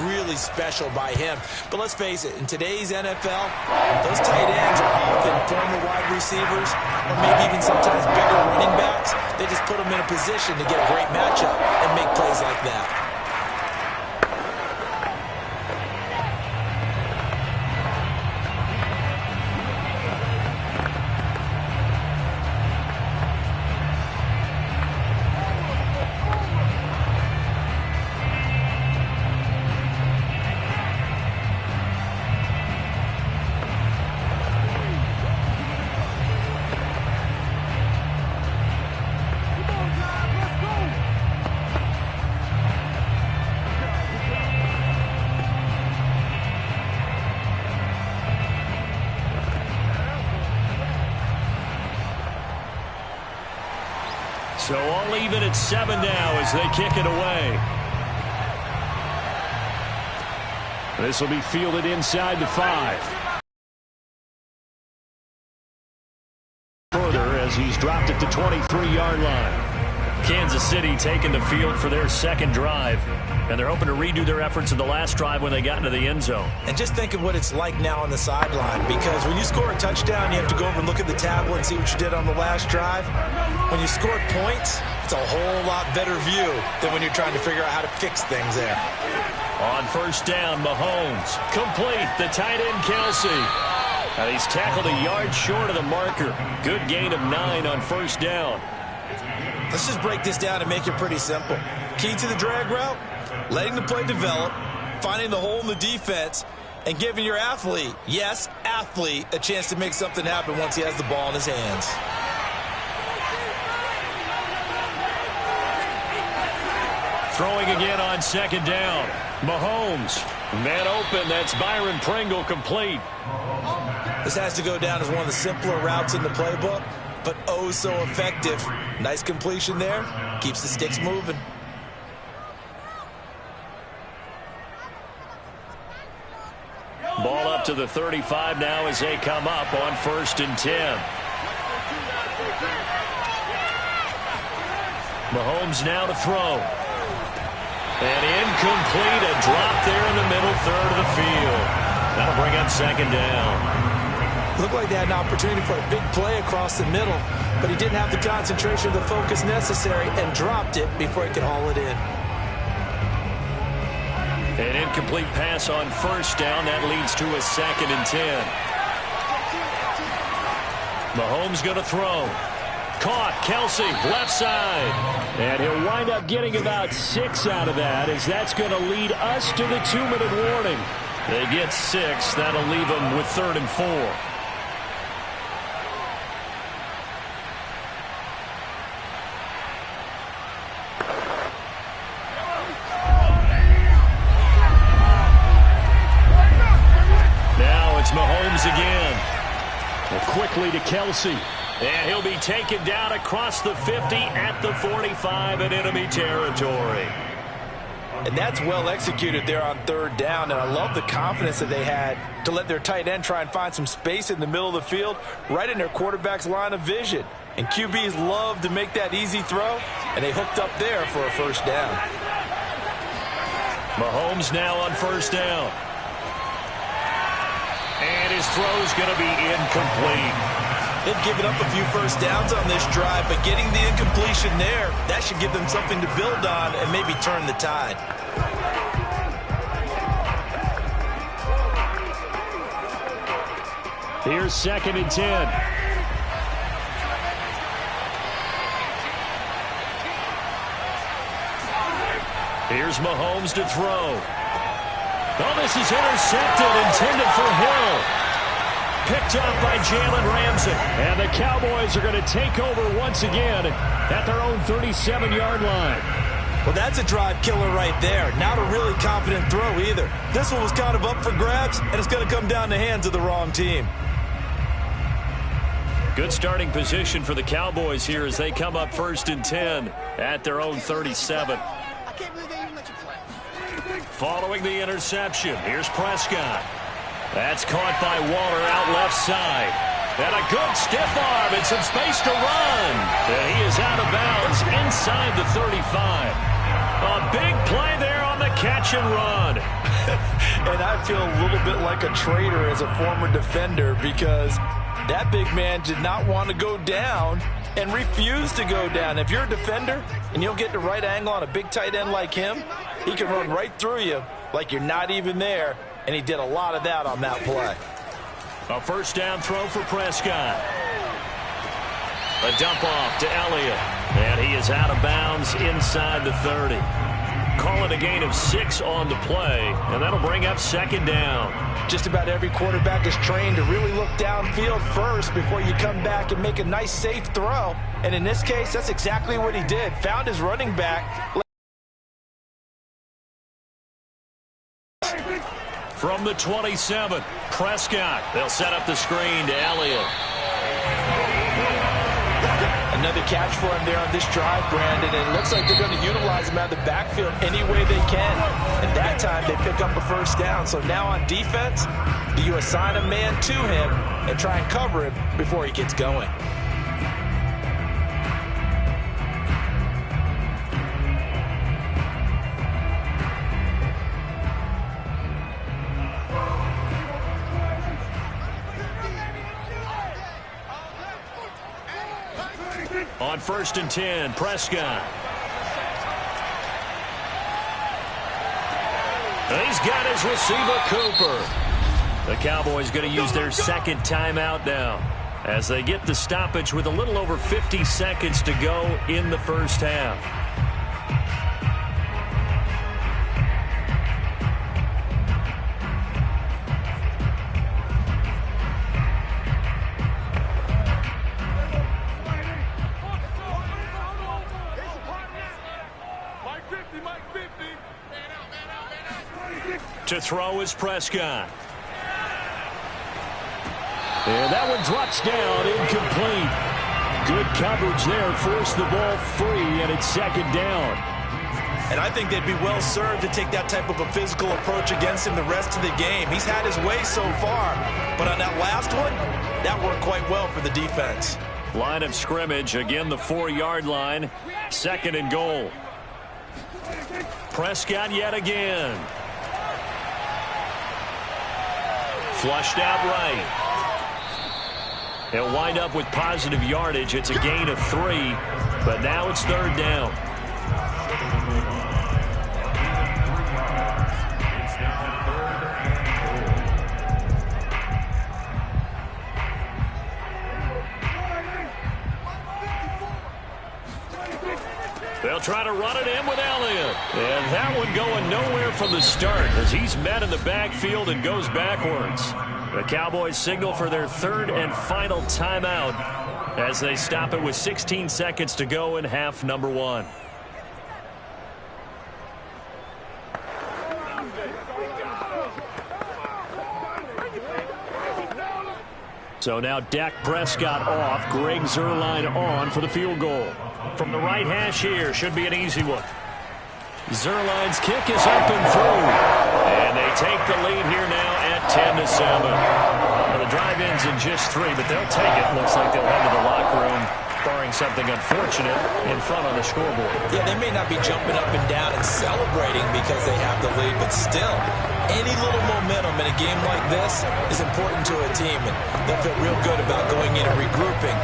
really special by him. But let's face it, in today's NFL, those tight ends are often former wide receivers or maybe even sometimes bigger running backs. They just put them in a position to get a great matchup and make plays like that. So all even at 7 now as they kick it away. This will be fielded inside the 5. Further as he's dropped it to 23-yard line. Kansas City taking the field for their second drive. And they're hoping to redo their efforts in the last drive when they got into the end zone. And just think of what it's like now on the sideline, because when you score a touchdown, you have to go over and look at the tablet and see what you did on the last drive. When you score points, it's a whole lot better view than when you're trying to figure out how to fix things there. On first down, Mahomes. Complete. The tight end, Kelsey. And he's tackled a yard short of the marker. Good gain of 9 on first down. Let's just break this down and make it pretty simple. Key to the drag route, letting the play develop, finding the hole in the defense, and giving your athlete, yes, athlete, a chance to make something happen once he has the ball in his hands. Throwing again on second down. Mahomes. Man open. That's Byron Pringle complete. This has to go down as one of the simpler routes in the playbook, but oh so effective. Nice completion there. Keeps the sticks moving. Ball up to the 35 now as they come up on 1st and 10. Mahomes now to throw. And incomplete, a drop there in the middle third of the field. That'll bring up second down. Looked like they had an opportunity for a big play across the middle, but he didn't have the concentration or the focus necessary and dropped it before he could haul it in. An incomplete pass on first down. That leads to a 2nd and 10. Mahomes going to throw. Caught. Kelsey, left side. And he'll wind up getting about 6 out of that, as that's going to lead us to the 2-minute warning. They get 6. That'll leave them with 3rd and 4. Mahomes again. Well, quickly to Kelsey. And he'll be taken down across the 50 at the 45 in enemy territory. And that's well executed there on 3rd down. And I love the confidence that they had to let their tight end try and find some space in the middle of the field, right in their quarterback's line of vision. And QBs love to make that easy throw, and they hooked up there for a 1st down. Mahomes now on 1st down. And his throw's going to be incomplete. They've given up a few 1st downs on this drive, but getting the incompletion there, that should give them something to build on and maybe turn the tide. Here's 2nd and 10. Here's Mahomes to throw. Oh, this is intercepted, intended for Hill. Picked off by Jalen Ramsey. And the Cowboys are going to take over once again at their own 37-yard line. Well, that's a drive killer right there. Not a really confident throw either. This one was kind of up for grabs, and it's going to come down in the hands of the wrong team. Good starting position for the Cowboys here as they come up 1st and 10 at their own 37. Following the interception, here's Prescott. That's caught by Waller out left side. And a good stiff arm and some space to run. And he is out of bounds inside the 35. A big play there on the catch and run. And I feel a little bit like a traitor as a former defender because that big man did not want to go down and refused to go down. If you're a defender and you don't get the right angle on a big tight end like him, he can run right through you like you're not even there. And he did a lot of that on that play. A first down throw for Prescott. A dump off to Elliott. And he is out of bounds inside the 30. Call it a gain of 6 on the play. And that'll bring up 2nd down. Just about every quarterback is trained to really look downfield first before you come back and make a nice, safe throw. And in this case, that's exactly what he did. Found his running back. From the 27, Prescott. They'll set up the screen to Elliott. Another catch for him there on this drive, Brandon. And it looks like they're going to utilize him out of the backfield any way they can. And that time they pick up a first down. So now on defense, do you assign a man to him and try and cover him before he gets going? On 1st and 10, Prescott. He's got his receiver, Cooper. The Cowboys going to use their 2nd timeout now as they get the stoppage with a little over 50 seconds to go in the first half. To throw is Prescott. And that one drops down, incomplete. Good coverage there, forced the ball free, and it's 2nd down. And I think they'd be well served to take that type of a physical approach against him the rest of the game. He's had his way so far, but on that last one, that worked quite well for the defense. Line of scrimmage, again the 4-yard line, 2nd and goal. Prescott yet again. Flushed out right. He'll wind up with positive yardage. It's a gain of 3, but now it's 3rd down. They'll try to run it in with Elliott. And that one going nowhere from the start as he's met in the backfield and goes backwards. The Cowboys signal for their 3rd and final timeout as they stop it with 16 seconds to go in half number 1. So now Dak Prescott off, Greg Zuerlein on for the field goal. From the right hash here, should be an easy one. Zuerlein's kick is up and through. And they take the lead here now at 10-7. Well, the drive ends in just 3, but they'll take it. Looks like they'll head to the locker room, barring something unfortunate in front on the scoreboard. Yeah, they may not be jumping up and down and celebrating because they have the lead, but still, any little momentum in a game like this is important to a team, and they'll feel real good about going in and regrouping,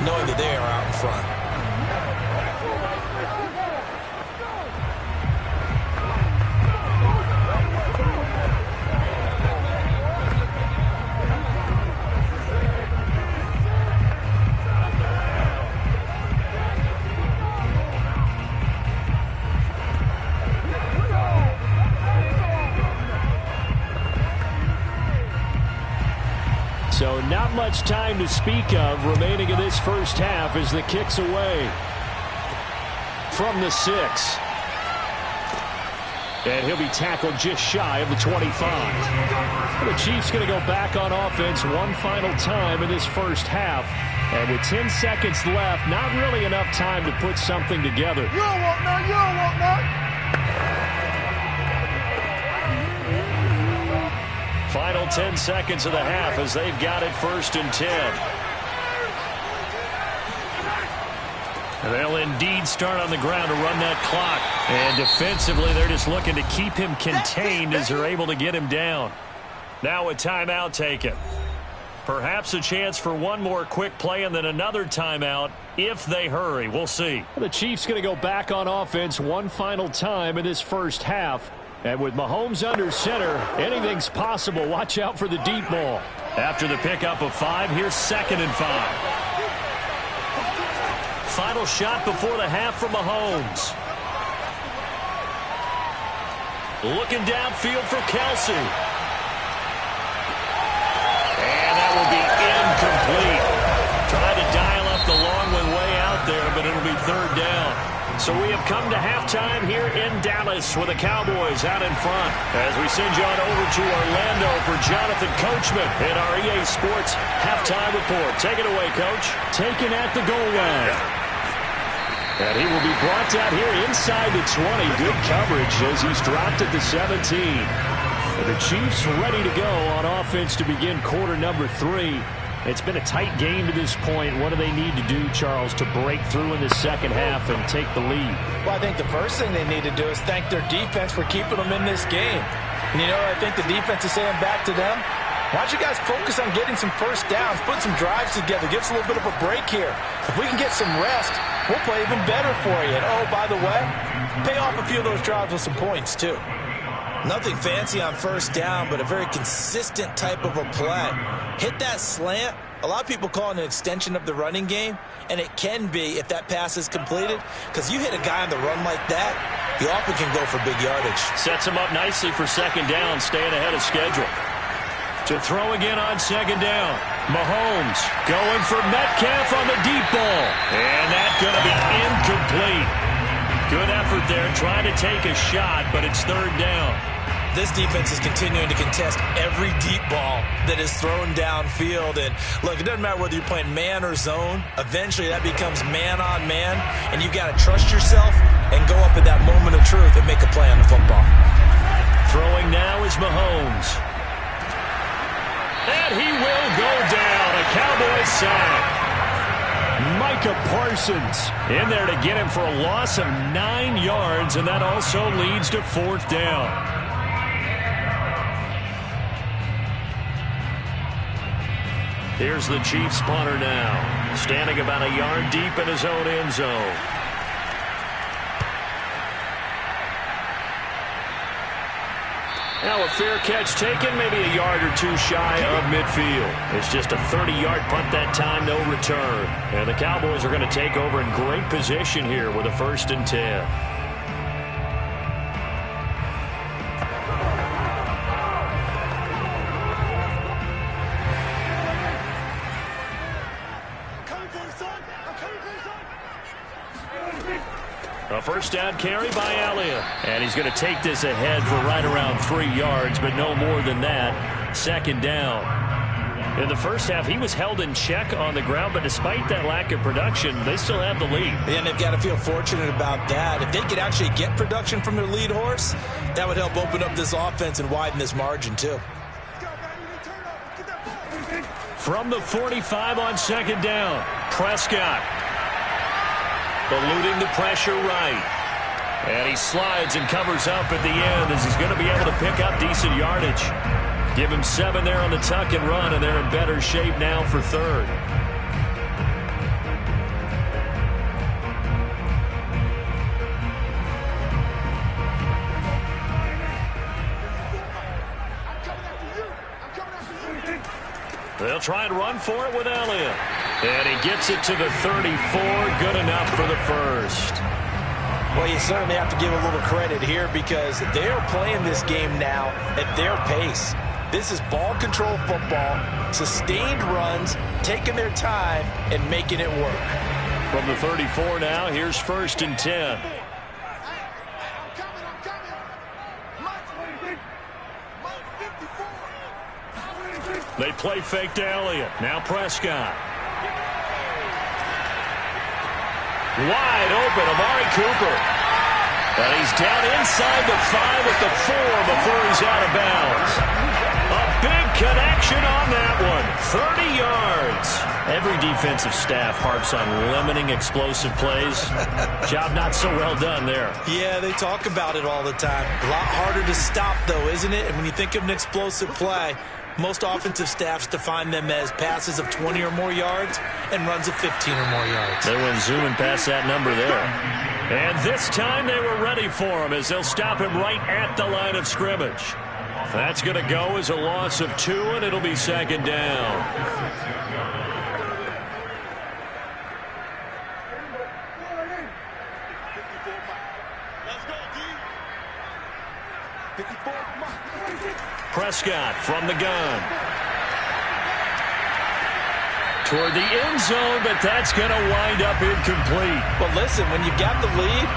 knowing that they are out in front. So not much time to speak of remaining in this first half as the kick's away from the 6. And he'll be tackled just shy of the 25. The Chiefs going to go back on offense one final time in this first half. And with 10 seconds left, not really enough time to put something together. You don't want none. You don't want none. Final 10 seconds of the half as they've got it 1st and 10. They'll indeed start on the ground to run that clock. And defensively, they're just looking to keep him contained as they're able to get him down. Now a timeout taken. Perhaps a chance for one more quick play and then another timeout if they hurry. We'll see. The Chiefs going to go back on offense one final time in this first half. And with Mahomes under center, anything's possible. Watch out for the deep ball. After the pickup of 5, here's 2nd and 5. Final shot before the half from Mahomes. Looking downfield for Kelsey. And that will be incomplete. Trying to dial up the long one way out there, but it'll be 3rd down. So we have come to halftime here in Dallas with the Cowboys out in front. As we send you on over to Orlando for Jonathan Coachman in our EA Sports Halftime Report. Take it away, Coach. Taken at the goal line. And he will be brought down here inside the 20. Good coverage as he's dropped at the 17. And the Chiefs ready to go on offense to begin quarter number 3. It's been a tight game to this point. What do they need to do, Charles, to break through in the second half and take the lead? Well, I think the first thing they need to do is thank their defense for keeping them in this game. And you know what I think the defense is saying back to them? Why don't you guys focus on getting some first downs, put some drives together, give us a little bit of a break here. If we can get some rest, we'll play even better for you. And, oh, by the way, pay off a few of those drives with some points, too. Nothing fancy on first down, but a very consistent type of a play. Hit that slant. A lot of people call it an extension of the running game, and it can be if that pass is completed, because you hit a guy on the run like that, you often can go for big yardage. Sets him up nicely for 2nd down, staying ahead of schedule. To throw again on 2nd down. Mahomes going for Metcalf on the deep ball. And that's going to be incomplete. Good effort there, trying to take a shot, but it's 3rd down. This defense is continuing to contest every deep ball that is thrown downfield. And, look, it doesn't matter whether you're playing man or zone. Eventually, that becomes man-on-man, and you've got to trust yourself and go up at that moment of truth and make a play on the football. Throwing now is Mahomes. And he will go down. A Cowboys sack. Micah Parsons in there to get him for a loss of 9 yards, and that also leads to 4th down. Here's the Chiefs punter now, standing about a yard deep in his own end zone. Now a fair catch taken, maybe a yard or two shy of midfield. It's just a 30-yard punt that time, no return. And the Cowboys are going to take over in great position here with a 1st and 10. A 1st down carry by Elliott. And he's going to take this ahead for right around 3 yards, but no more than that. 2nd down. In the first half, he was held in check on the ground, but despite that lack of production, they still have the lead. And they've got to feel fortunate about that. If they could actually get production from their lead horse, that would help open up this offense and widen this margin, too. From the 45 on 2nd down, Prescott. Eluding the pressure right. And he slides and covers up at the end as he's going to be able to pick up decent yardage. Give him 7 there on the tuck and run, and they're in better shape now for 3rd. They'll try and run for it with Elliott. And he gets it to the 34. Good enough for the 1st. Well, you certainly have to give a little credit here because they're playing this game now at their pace. This is ball control football, sustained runs, taking their time, and making it work. From the 34 now, here's 1st and 10. They play fake to Elliott. Now Prescott. Wide open, Amari Cooper. And he's down inside the 5 at the 4 before he's out of bounds. A big connection on that one. 30 yards. Every defensive staff harps on limiting explosive plays. Job not so well done there. Yeah, they talk about it all the time. A lot harder to stop, though, isn't it? And when you think of an explosive play, most offensive staffs define them as passes of 20 or more yards and runs of 15 or more yards. They went zooming past that number there. And this time they were ready for him as they'll stop him right at the line of scrimmage. That's going to go as a loss of 2, and it'll be 2nd down. Prescott from the gun. Toward the end zone, but that's going to wind up incomplete. Well, listen, when you've got the lead,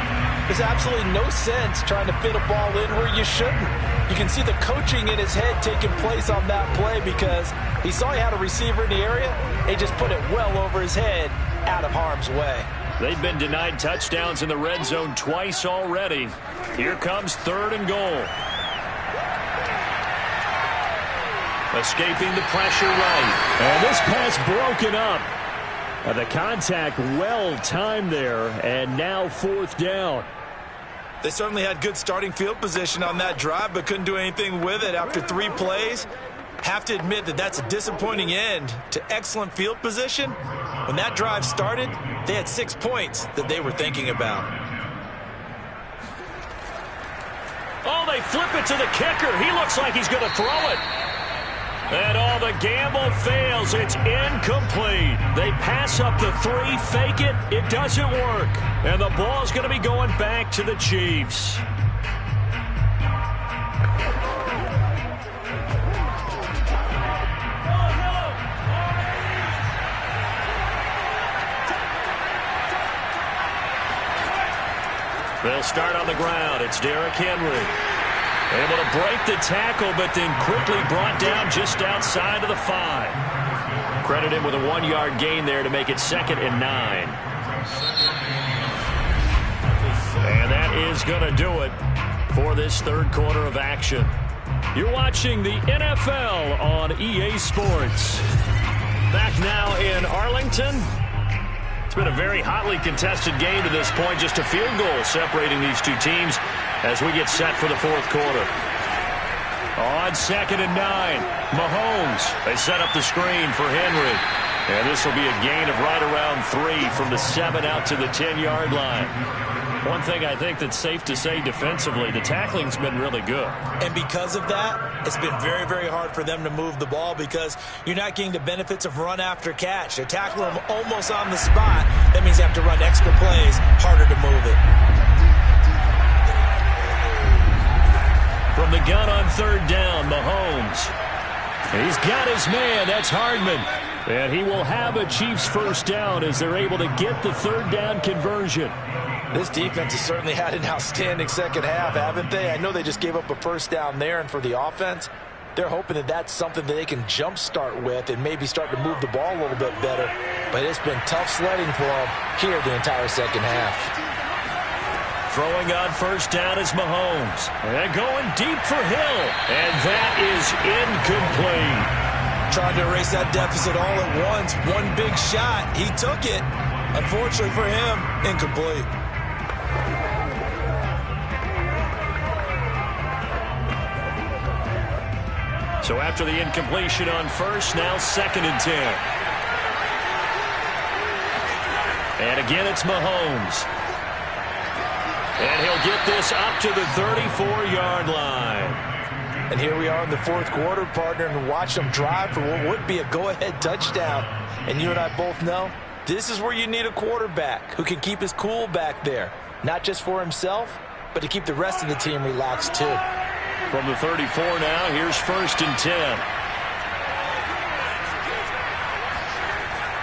there's absolutely no sense trying to fit a ball in where you shouldn't. You can see the coaching in his head taking place on that play because he saw he had a receiver in the area. He just put it well over his head out of harm's way. They've been denied touchdowns in the red zone twice already. Here comes 3rd and goal. Escaping the pressure right. And this pass broken up. The contact well timed there, and now 4th down. They certainly had good starting field position on that drive, but couldn't do anything with it after 3 plays. Have to admit that that's a disappointing end to excellent field position. When that drive started, they had 6 points that they were thinking about. Oh, they flip it to the kicker. He looks like he's going to throw it. And all the gamble fails. It's incomplete. They pass up the 3, fake it. It doesn't work. And the ball's going to be going back to the Chiefs. They'll start on the ground. It's Derrick Henry. Able to break the tackle, but then quickly brought down just outside of the 5. Credit him with a 1-yard gain there to make it 2nd and 9. And that is going to do it for this 3rd quarter of action. You're watching the NFL on EA Sports. Back now in Arlington. It's been a very hotly contested game to this point. Just a field goal separating these two teams as we get set for the 4th quarter. On 2nd and 9, Mahomes. They set up the screen for Henry. And this will be a gain of right around 3 from the 7 out to the 10-yard line. One thing I think that's safe to say defensively, the tackling's been really good. And because of that, it's been very, very hard for them to move the ball because you're not getting the benefits of run after catch. They're tackling them almost on the spot. That means they have to run extra plays, harder to move it. From the gun on 3rd down, Mahomes. He's got his man. That's Hardman. And he will have a Chiefs 1st down as they're able to get the 3rd down conversion. This defense has certainly had an outstanding 2nd half, haven't they? I know they just gave up a 1st down there, and for the offense, they're hoping that that's something that they can jumpstart with and maybe start to move the ball a little bit better. But it's been tough sledding for them here the entire 2nd half. Throwing on 1st down is Mahomes. And going deep for Hill. And that is incomplete. Trying to erase that deficit all at once. One big shot. He took it. Unfortunately for him, incomplete. So after the incompletion on 1st, now 2nd and 10. And again, it's Mahomes. And he'll get this up to the 34-yard line. And here we are in the 4th quarter, partner, and watch them drive for what would be a go-ahead touchdown. And you and I both know this is where you need a quarterback who can keep his cool back there. Not just for himself, but to keep the rest of the team relaxed too. From the 34 now, here's 1st and 10.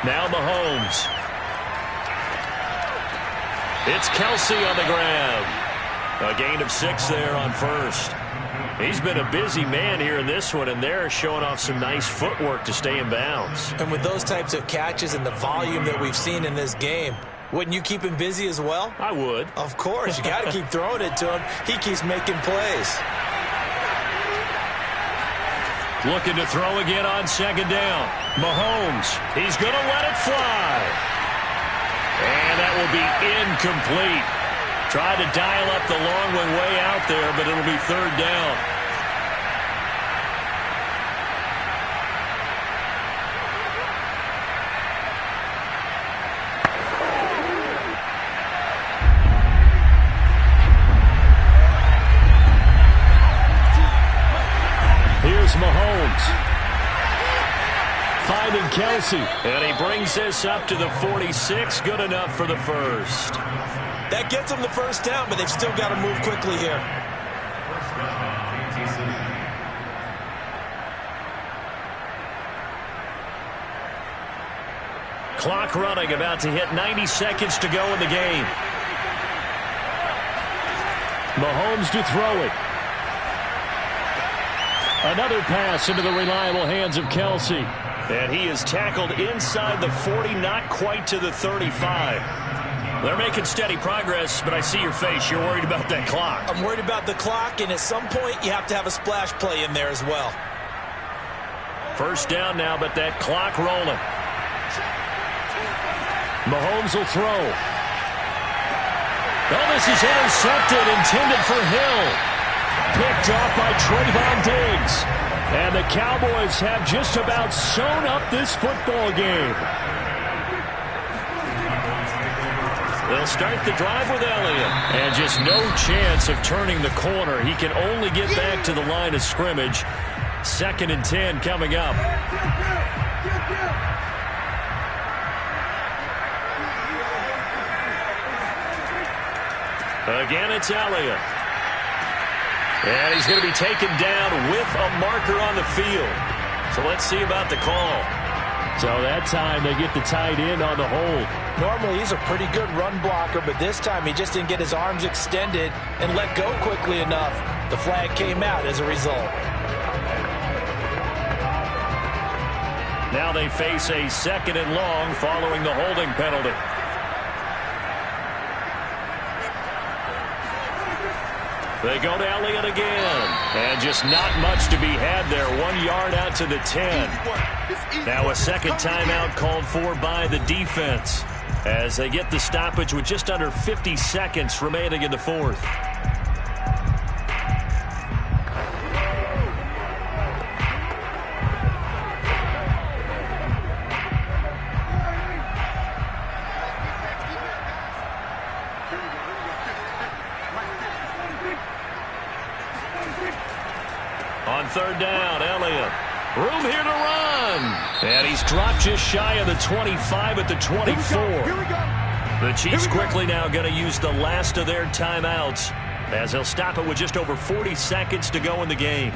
Now Mahomes. It's Kelsey on the grab. A gain of 6 there on 1st. He's been a busy man here in this one, and they're showing off some nice footwork to stay in bounds. And with those types of catches and the volume that we've seen in this game, wouldn't you keep him busy as well? I would. Of course. You got to keep throwing it to him. He keeps making plays. Looking to throw again on 2nd down. Mahomes. He's going to let it fly. And that will be incomplete. Tried to dial up the long one way out there, but it'll be 3rd down. Here's Mahomes. Finding Kelsey. And he brings this up to the 46. Good enough for the 1st. That gets them the 1st down, but they've still got to move quickly here. Clock running, about to hit 90 seconds to go in the game. Mahomes to throw it. Another pass into the reliable hands of Kelsey. And he is tackled inside the 40, not quite to the 35. They're making steady progress, but I see your face. You're worried about that clock. I'm worried about the clock, and at some point, you have to have a splash play in there as well. 1st down now, but that clock rolling. Mahomes will throw. Oh, this is intercepted, intended for Hill. Picked off by Trayvon Diggs. And the Cowboys have just about sewn up this football game. They'll start the drive with Elliott. And just no chance of turning the corner. He can only get back to the line of scrimmage. 2nd and 10 coming up. Again, it's Elliott. And he's going to be taken down with a marker on the field. So let's see about the call. So that time they get the tight end on the hold. Normally he's a pretty good run blocker, but this time he just didn't get his arms extended and let go quickly enough. The flag came out as a result. Now they face a 2nd and long following the holding penalty. They go to Elliott again. And just not much to be had there. 1 yard out to the 10. Now a 2nd timeout called for by the defense as they get the stoppage with just under 50 seconds remaining in the 4th. On 3rd down, Elliott. Room here to run. And he's dropped just shy of the 25 at the 24. The Chiefs quickly now going to use the last of their timeouts as they'll stop it with just over 40 seconds to go in the game.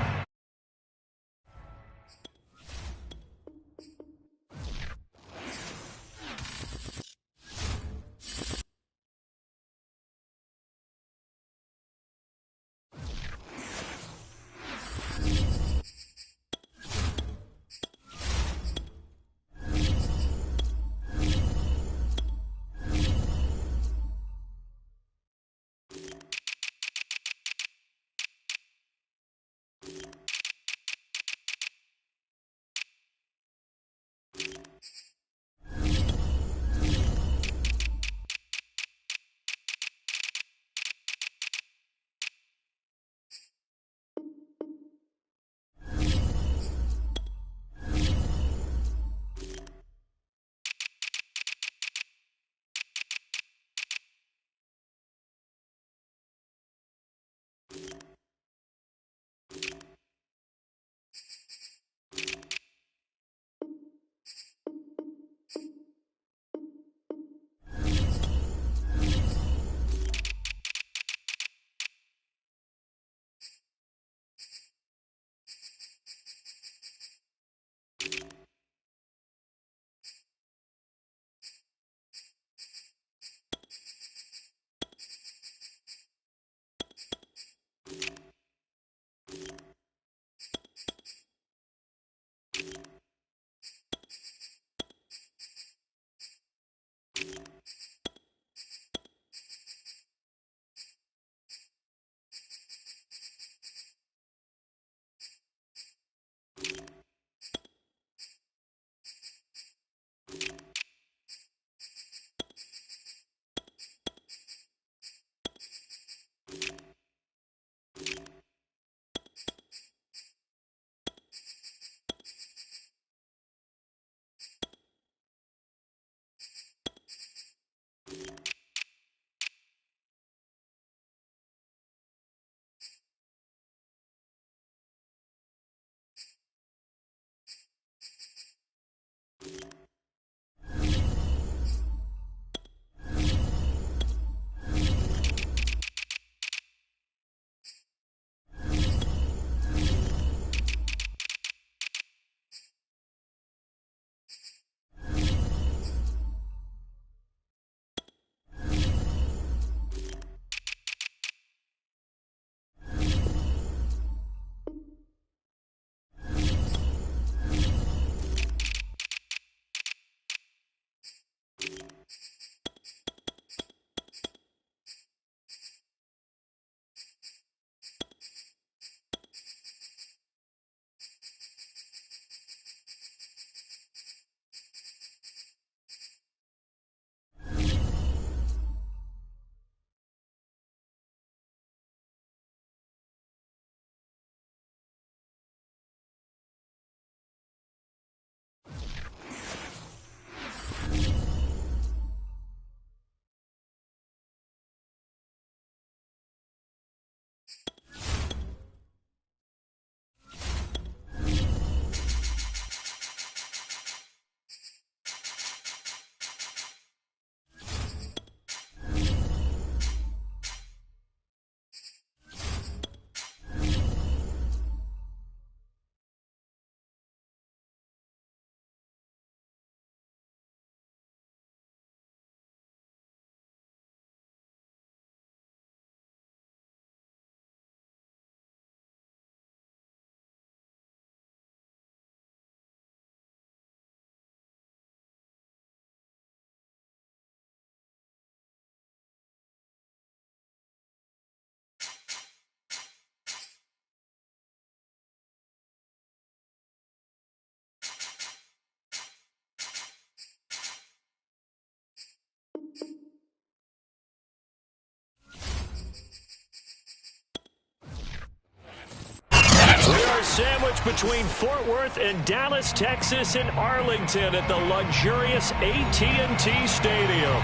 between Fort Worth and Dallas, Texas, and Arlington at the luxurious AT&T Stadium.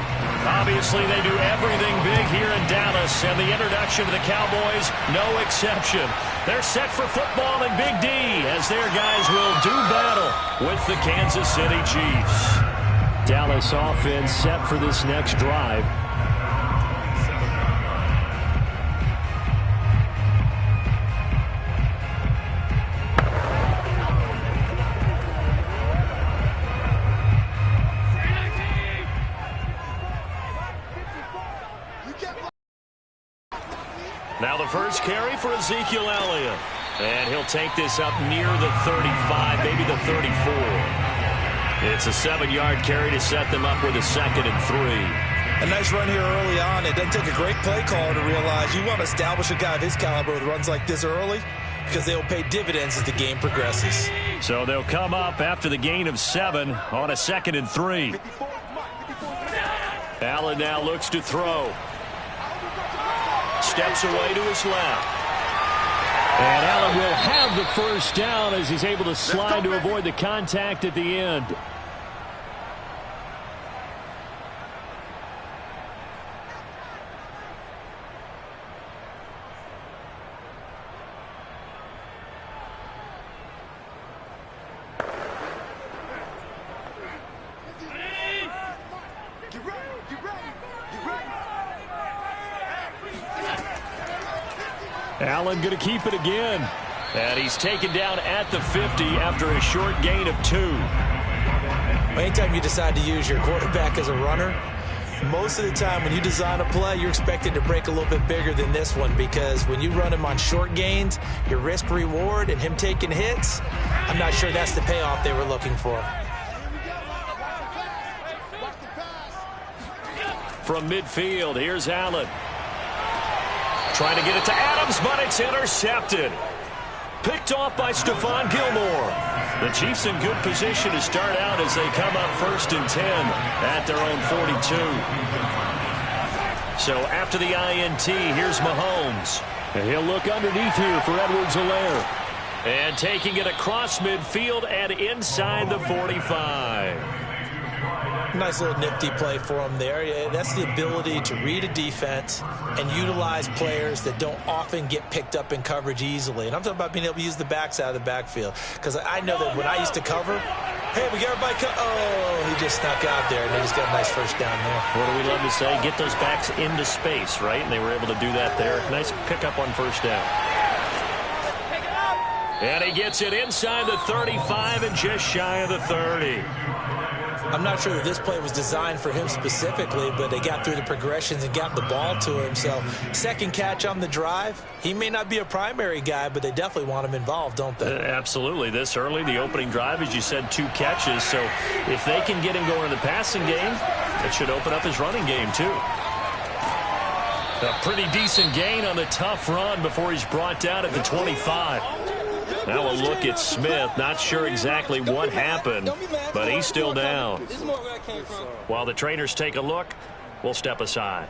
Obviously, they do everything big here in Dallas, and the introduction to the Cowboys, no exception. They're set for football in Big D as their guys will do battle with the Kansas City Chiefs. Dallas offense set for this next drive. Now the first carry for Ezekiel Elliott. And he'll take this up near the 35, maybe the 34. It's a 7-yard carry to set them up with a 2nd and 3. A nice run here early on. It doesn't take a great play caller to realize you want to establish a guy of his caliber with runs like this early because they'll pay dividends as the game progresses. So they'll come up after the gain of 7 on a 2nd and 3. Allen now looks to throw. Steps away to his left. And Allen will have the first down as he's able to slide to avoid the contact at the end. Allen going to keep it again. And he's taken down at the 50 after a short gain of 2. Anytime you decide to use your quarterback as a runner, most of the time when you design a play, you're expected to break a little bit bigger than this one because when you run him on short gains, your risk-reward and him taking hits, I'm not sure that's the payoff they were looking for. From midfield, here's Allen. Trying to get it to Adams, but it's intercepted. Picked off by Stephon Gilmore. The Chiefs in good position to start out as they come up 1st and 10 at their own 42. So after the INT, here's Mahomes. And he'll look underneath here for Edwards-Helaire. And taking it across midfield and inside the 45. Nice little nifty play for him there. Yeah, that's the ability to read a defense and utilize players that don't often get picked up in coverage easily. And I'm talking about being able to use the backs out of the backfield. Because I know that when I used to cover, hey, we got everybody oh, he just snuck out there, and they just got a nice first down there. What do we love to say? Get those backs into space, right? And they were able to do that there. Nice pickup on first down. And he gets it inside the 35 and just shy of the 30. I'm not sure that this play was designed for him specifically, but they got through the progressions and got the ball to him. So, second catch on the drive. He may not be a primary guy, but they definitely want him involved, don't they? Absolutely. This early, the opening drive, as you said, 2 catches. So, if they can get him going in the passing game, it should open up his running game, too. A pretty decent gain on the tough run before he's brought down at the 25. Now a look at Smith. Not sure exactly what happened, but he's still down. While the trainers take a look, we'll step aside.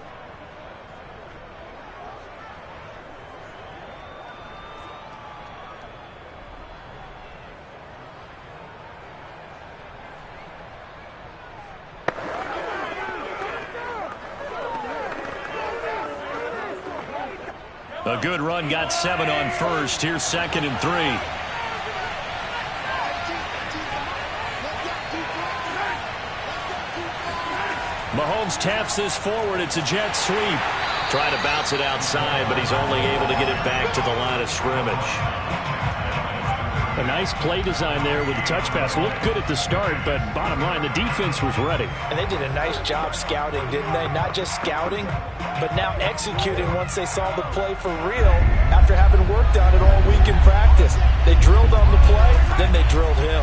A good run, got 7 on first. Here's 2nd and 3. Mahomes taps this forward. It's a jet sweep. Try to bounce it outside, but he's only able to get it back to the line of scrimmage. A nice play design there with the touch pass. Looked good at the start, but bottom line, the defense was ready. And they did a nice job scouting, didn't they? Not just scouting, but now executing once they saw the play for real after having worked on it all week in practice. They drilled on the play, then they drilled him.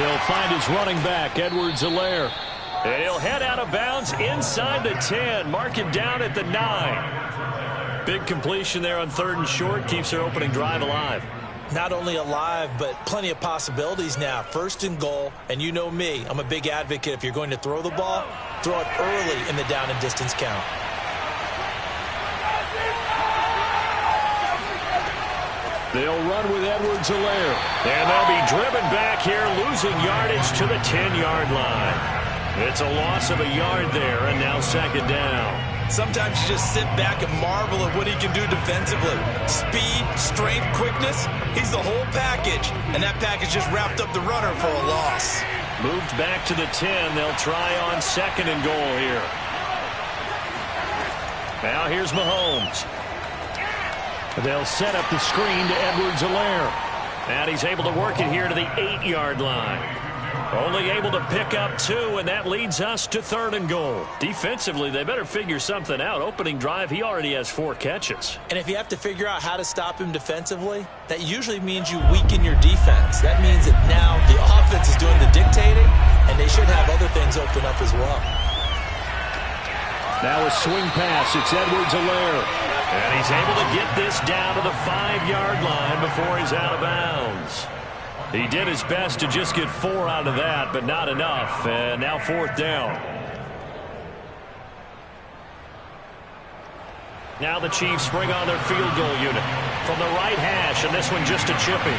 He'll find his running back, Edwards-Helaire. And he'll head out of bounds inside the 10. Mark him down at the 9. Big completion there on 3rd and short. Keeps their opening drive alive. Not only alive, but plenty of possibilities now. 1st and goal, and you know me. I'm a big advocate. If you're going to throw the ball, throw it early in the down and distance count. They'll run with Edwards-Helaire. And they'll be driven back here, losing yardage to the 10-yard line. It's a loss of a yard there, and now second down. Sometimes you just sit back and marvel at what he can do defensively. Speed, strength, quickness, he's the whole package. And that package just wrapped up the runner for a loss. Moved back to the 10. They'll try on second and goal here. Now here's Mahomes. They'll set up the screen to Edwards-Helaire. And he's able to work it here to the 8-yard line. Only able to pick up 2, and that leads us to third and goal. Defensively, they better figure something out. Opening drive, he already has 4 catches. And if you have to figure out how to stop him defensively, that usually means you weaken your defense. That means that now the offense is doing the dictating, and they should have other things open up as well. Now a swing pass. It's Edwards-Helaire. And he's able to get this down to the 5-yard line before he's out of bounds. He did his best to just get 4 out of that, but not enough. And now fourth down. Now the Chiefs bring on their field goal unit from the right hash, and this one just a chipping.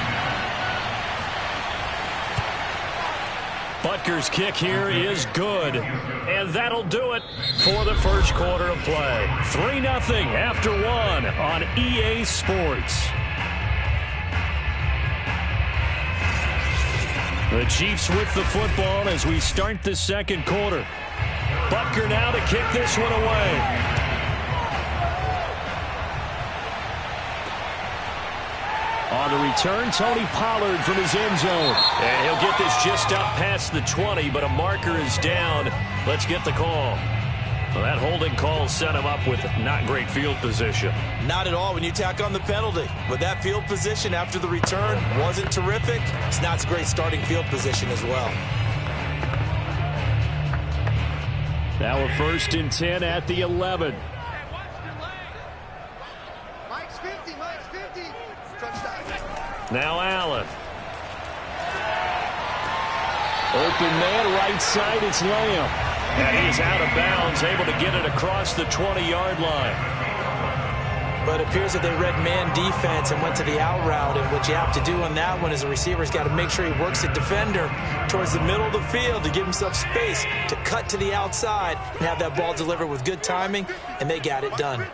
Butker's kick here is good, and that'll do it for the first quarter of play. 3-0 after 1 on EA Sports. The Chiefs with the football as we start the second quarter. Butker now to kick this one away. On the return, Tony Pollard from his end zone. And he'll get this just up past the 20, but a marker is down. Let's get the call. Well, that holding call set him up with not great field position. Not at all when you tack on the penalty. But that field position after the return wasn't terrific. It's not a great starting field position as well. Now a 1st and 10 at the 11. Mike's 50, Mike's 50. Touchdown. Now Allen. Open man, right side, it's Lamb. And he's out of bounds, able to get it across the 20-yard line. But it appears that they read man defense and went to the out route. And what you have to do on that one is the receiver's got to make sure he works the defender towards the middle of the field to give himself space to cut to the outside and have that ball delivered with good timing, and they got it done.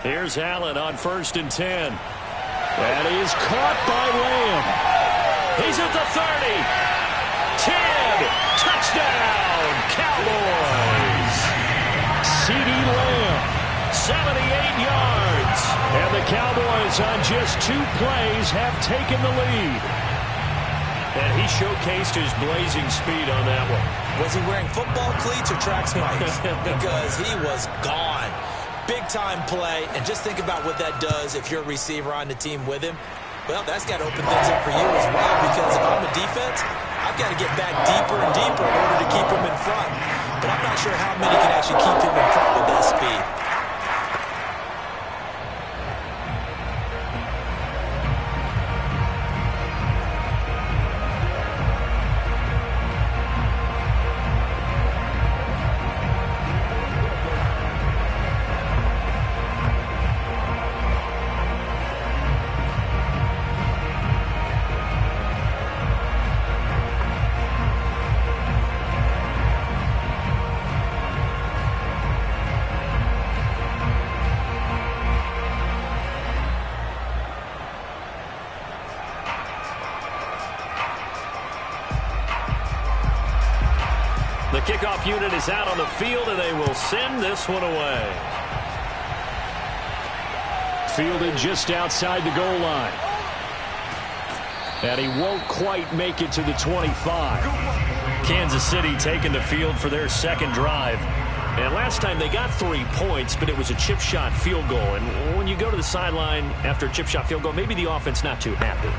Here's Allen on 1st and 10. That is caught by Lamb. He's at the 30. 10. Touchdown, Cowboys. CeeDee Lamb, 78 yards. And the Cowboys on just 2 plays have taken the lead. And he showcased his blazing speed on that one. Was he wearing football cleats or track spikes? Because he was gone. Big-time play, and just think about what that does if you're a receiver on the team with him. Well, that's got to open things up for you as well, because if I'm a defense, I've got to get back deeper and deeper in order to keep him in front. But I'm not sure how many can actually keep him in front with that speed. The kickoff unit is out on the field, and they will send this one away. Fielded just outside the goal line. And he won't quite make it to the 25. Kansas City taking the field for their second drive. And last time they got 3 points, but it was a chip shot field goal. And when you go to the sideline after a chip shot field goal, maybe the offense not too happy.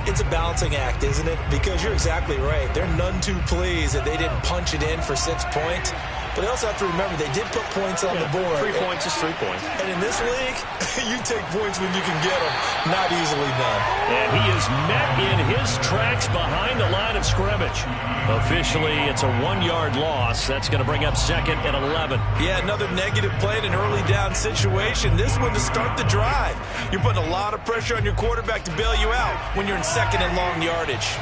It's a balancing act, isn't it? Because you're exactly right. They're none too pleased that they didn't punch it in for 6 points. But they also have to remember they did put points on the board. 3 points is 3 points. And in this league, you take points when you can get them. Not easily done. And he is met in his tracks behind the line of scrimmage. Officially, it's a 1-yard loss. That's going to bring up 2nd and 11. Yeah, another negative play in an early down situation. This one to start the drive. You're putting a lot of pressure on your quarterback to bail you out when you're in 2nd and long yardage.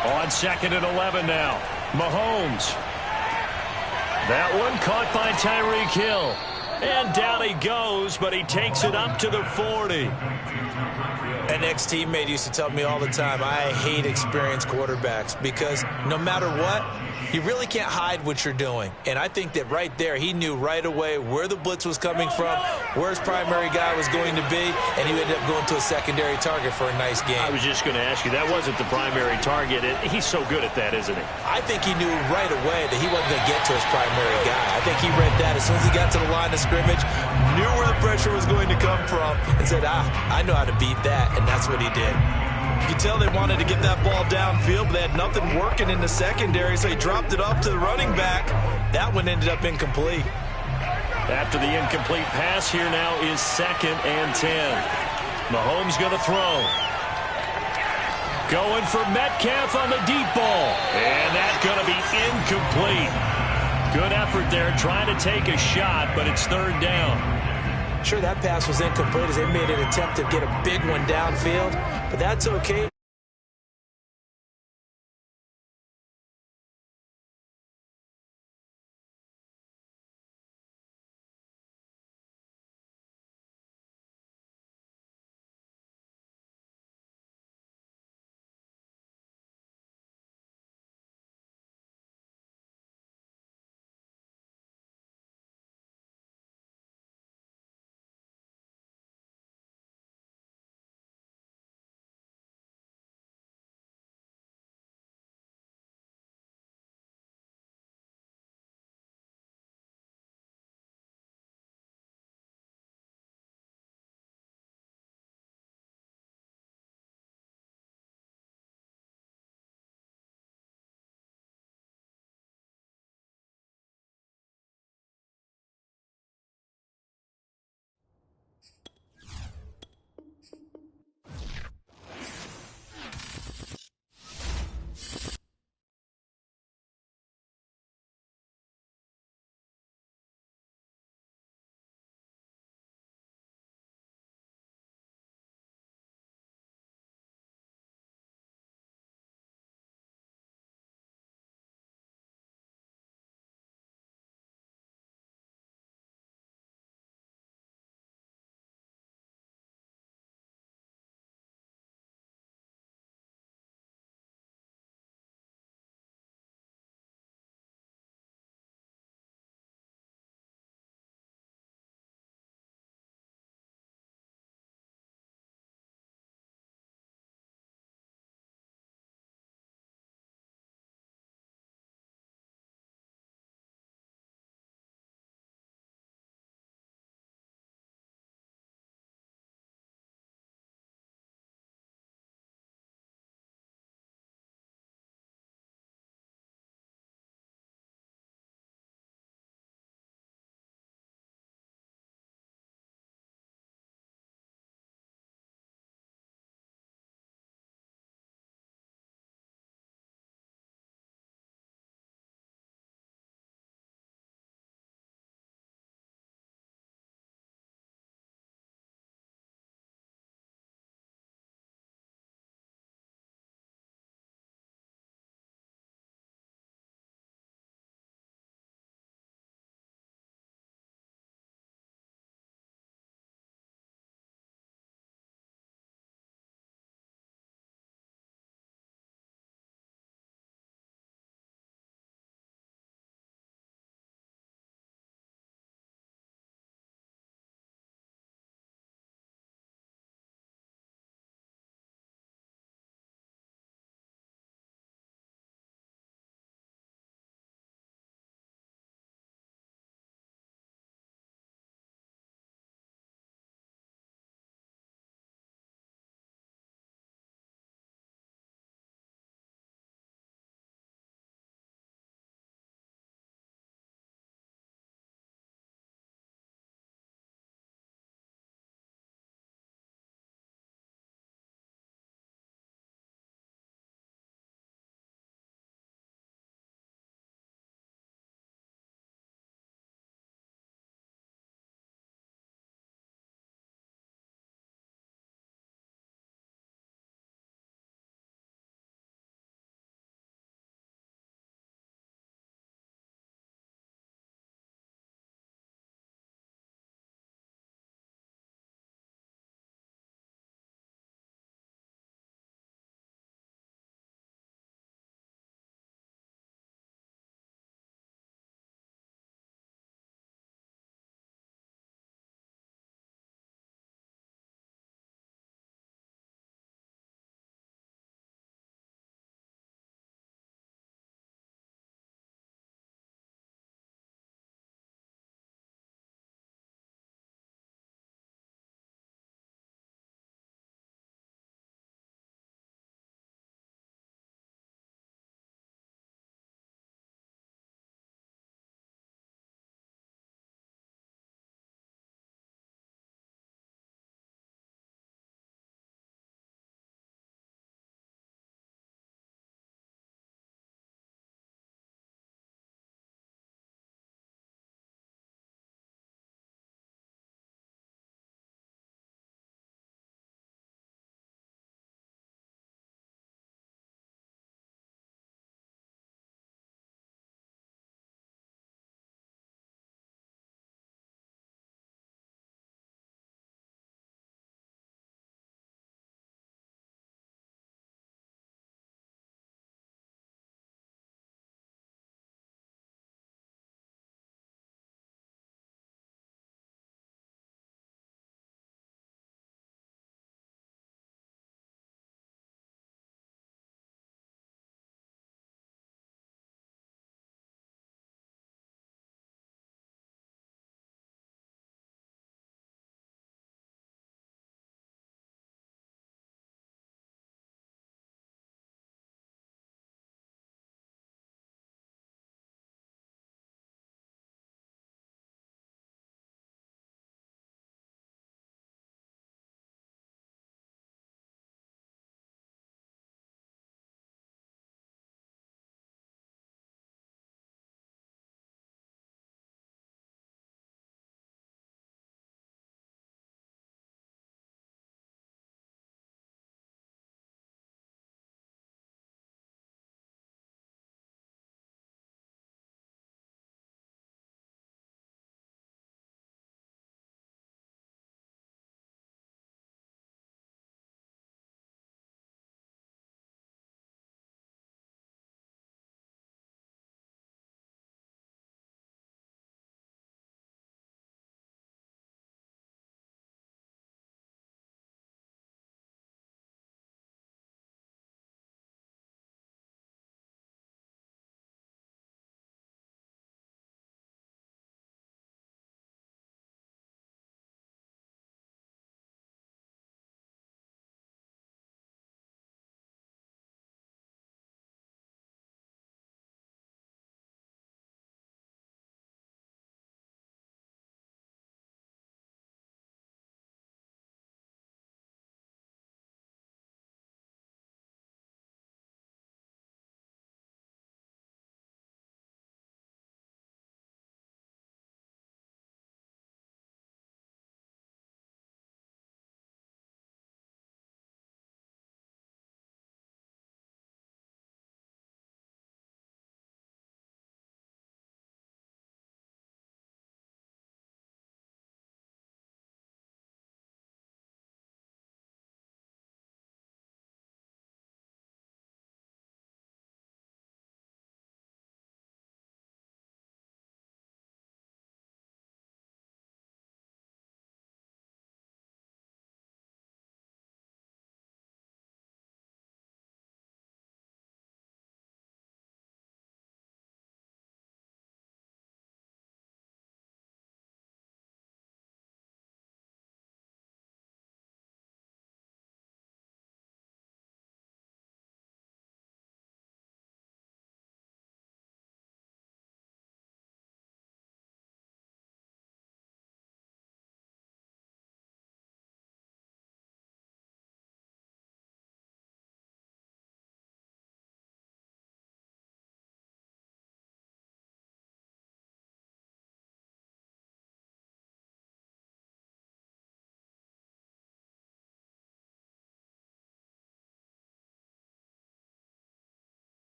On 2nd and 11 now. Mahomes. That one caught by Tyreek Hill. And down he goes, but he takes it up to the 40. An ex-teammate used to tell me all the time, I hate experienced quarterbacks because no matter what, you really can't hide what you're doing. And I think that right there, he knew right away where the blitz was coming from, where his primary guy was going to be, and he ended up going to a secondary target for a nice game. I was just going to ask you, that wasn't the primary target. He's so good at that, isn't he? I think he knew right away that he wasn't going to get to his primary guy. I think he read that as soon as he got to the line of scrimmage, knew where the pressure was going to come from, and said, I know how to beat that, and that's what he did. You can tell they wanted to get that ball downfield, but they had nothing working in the secondary, so he dropped it off to the running back. That one ended up incomplete. After the incomplete pass, here now is 2nd and 10. Mahomes going to throw. Going for Metcalf on the deep ball. And that's going to be incomplete. Good effort there, trying to take a shot, but it's 3rd down. Sure, that pass was incomplete as they made an attempt to get a big one downfield, but that's okay.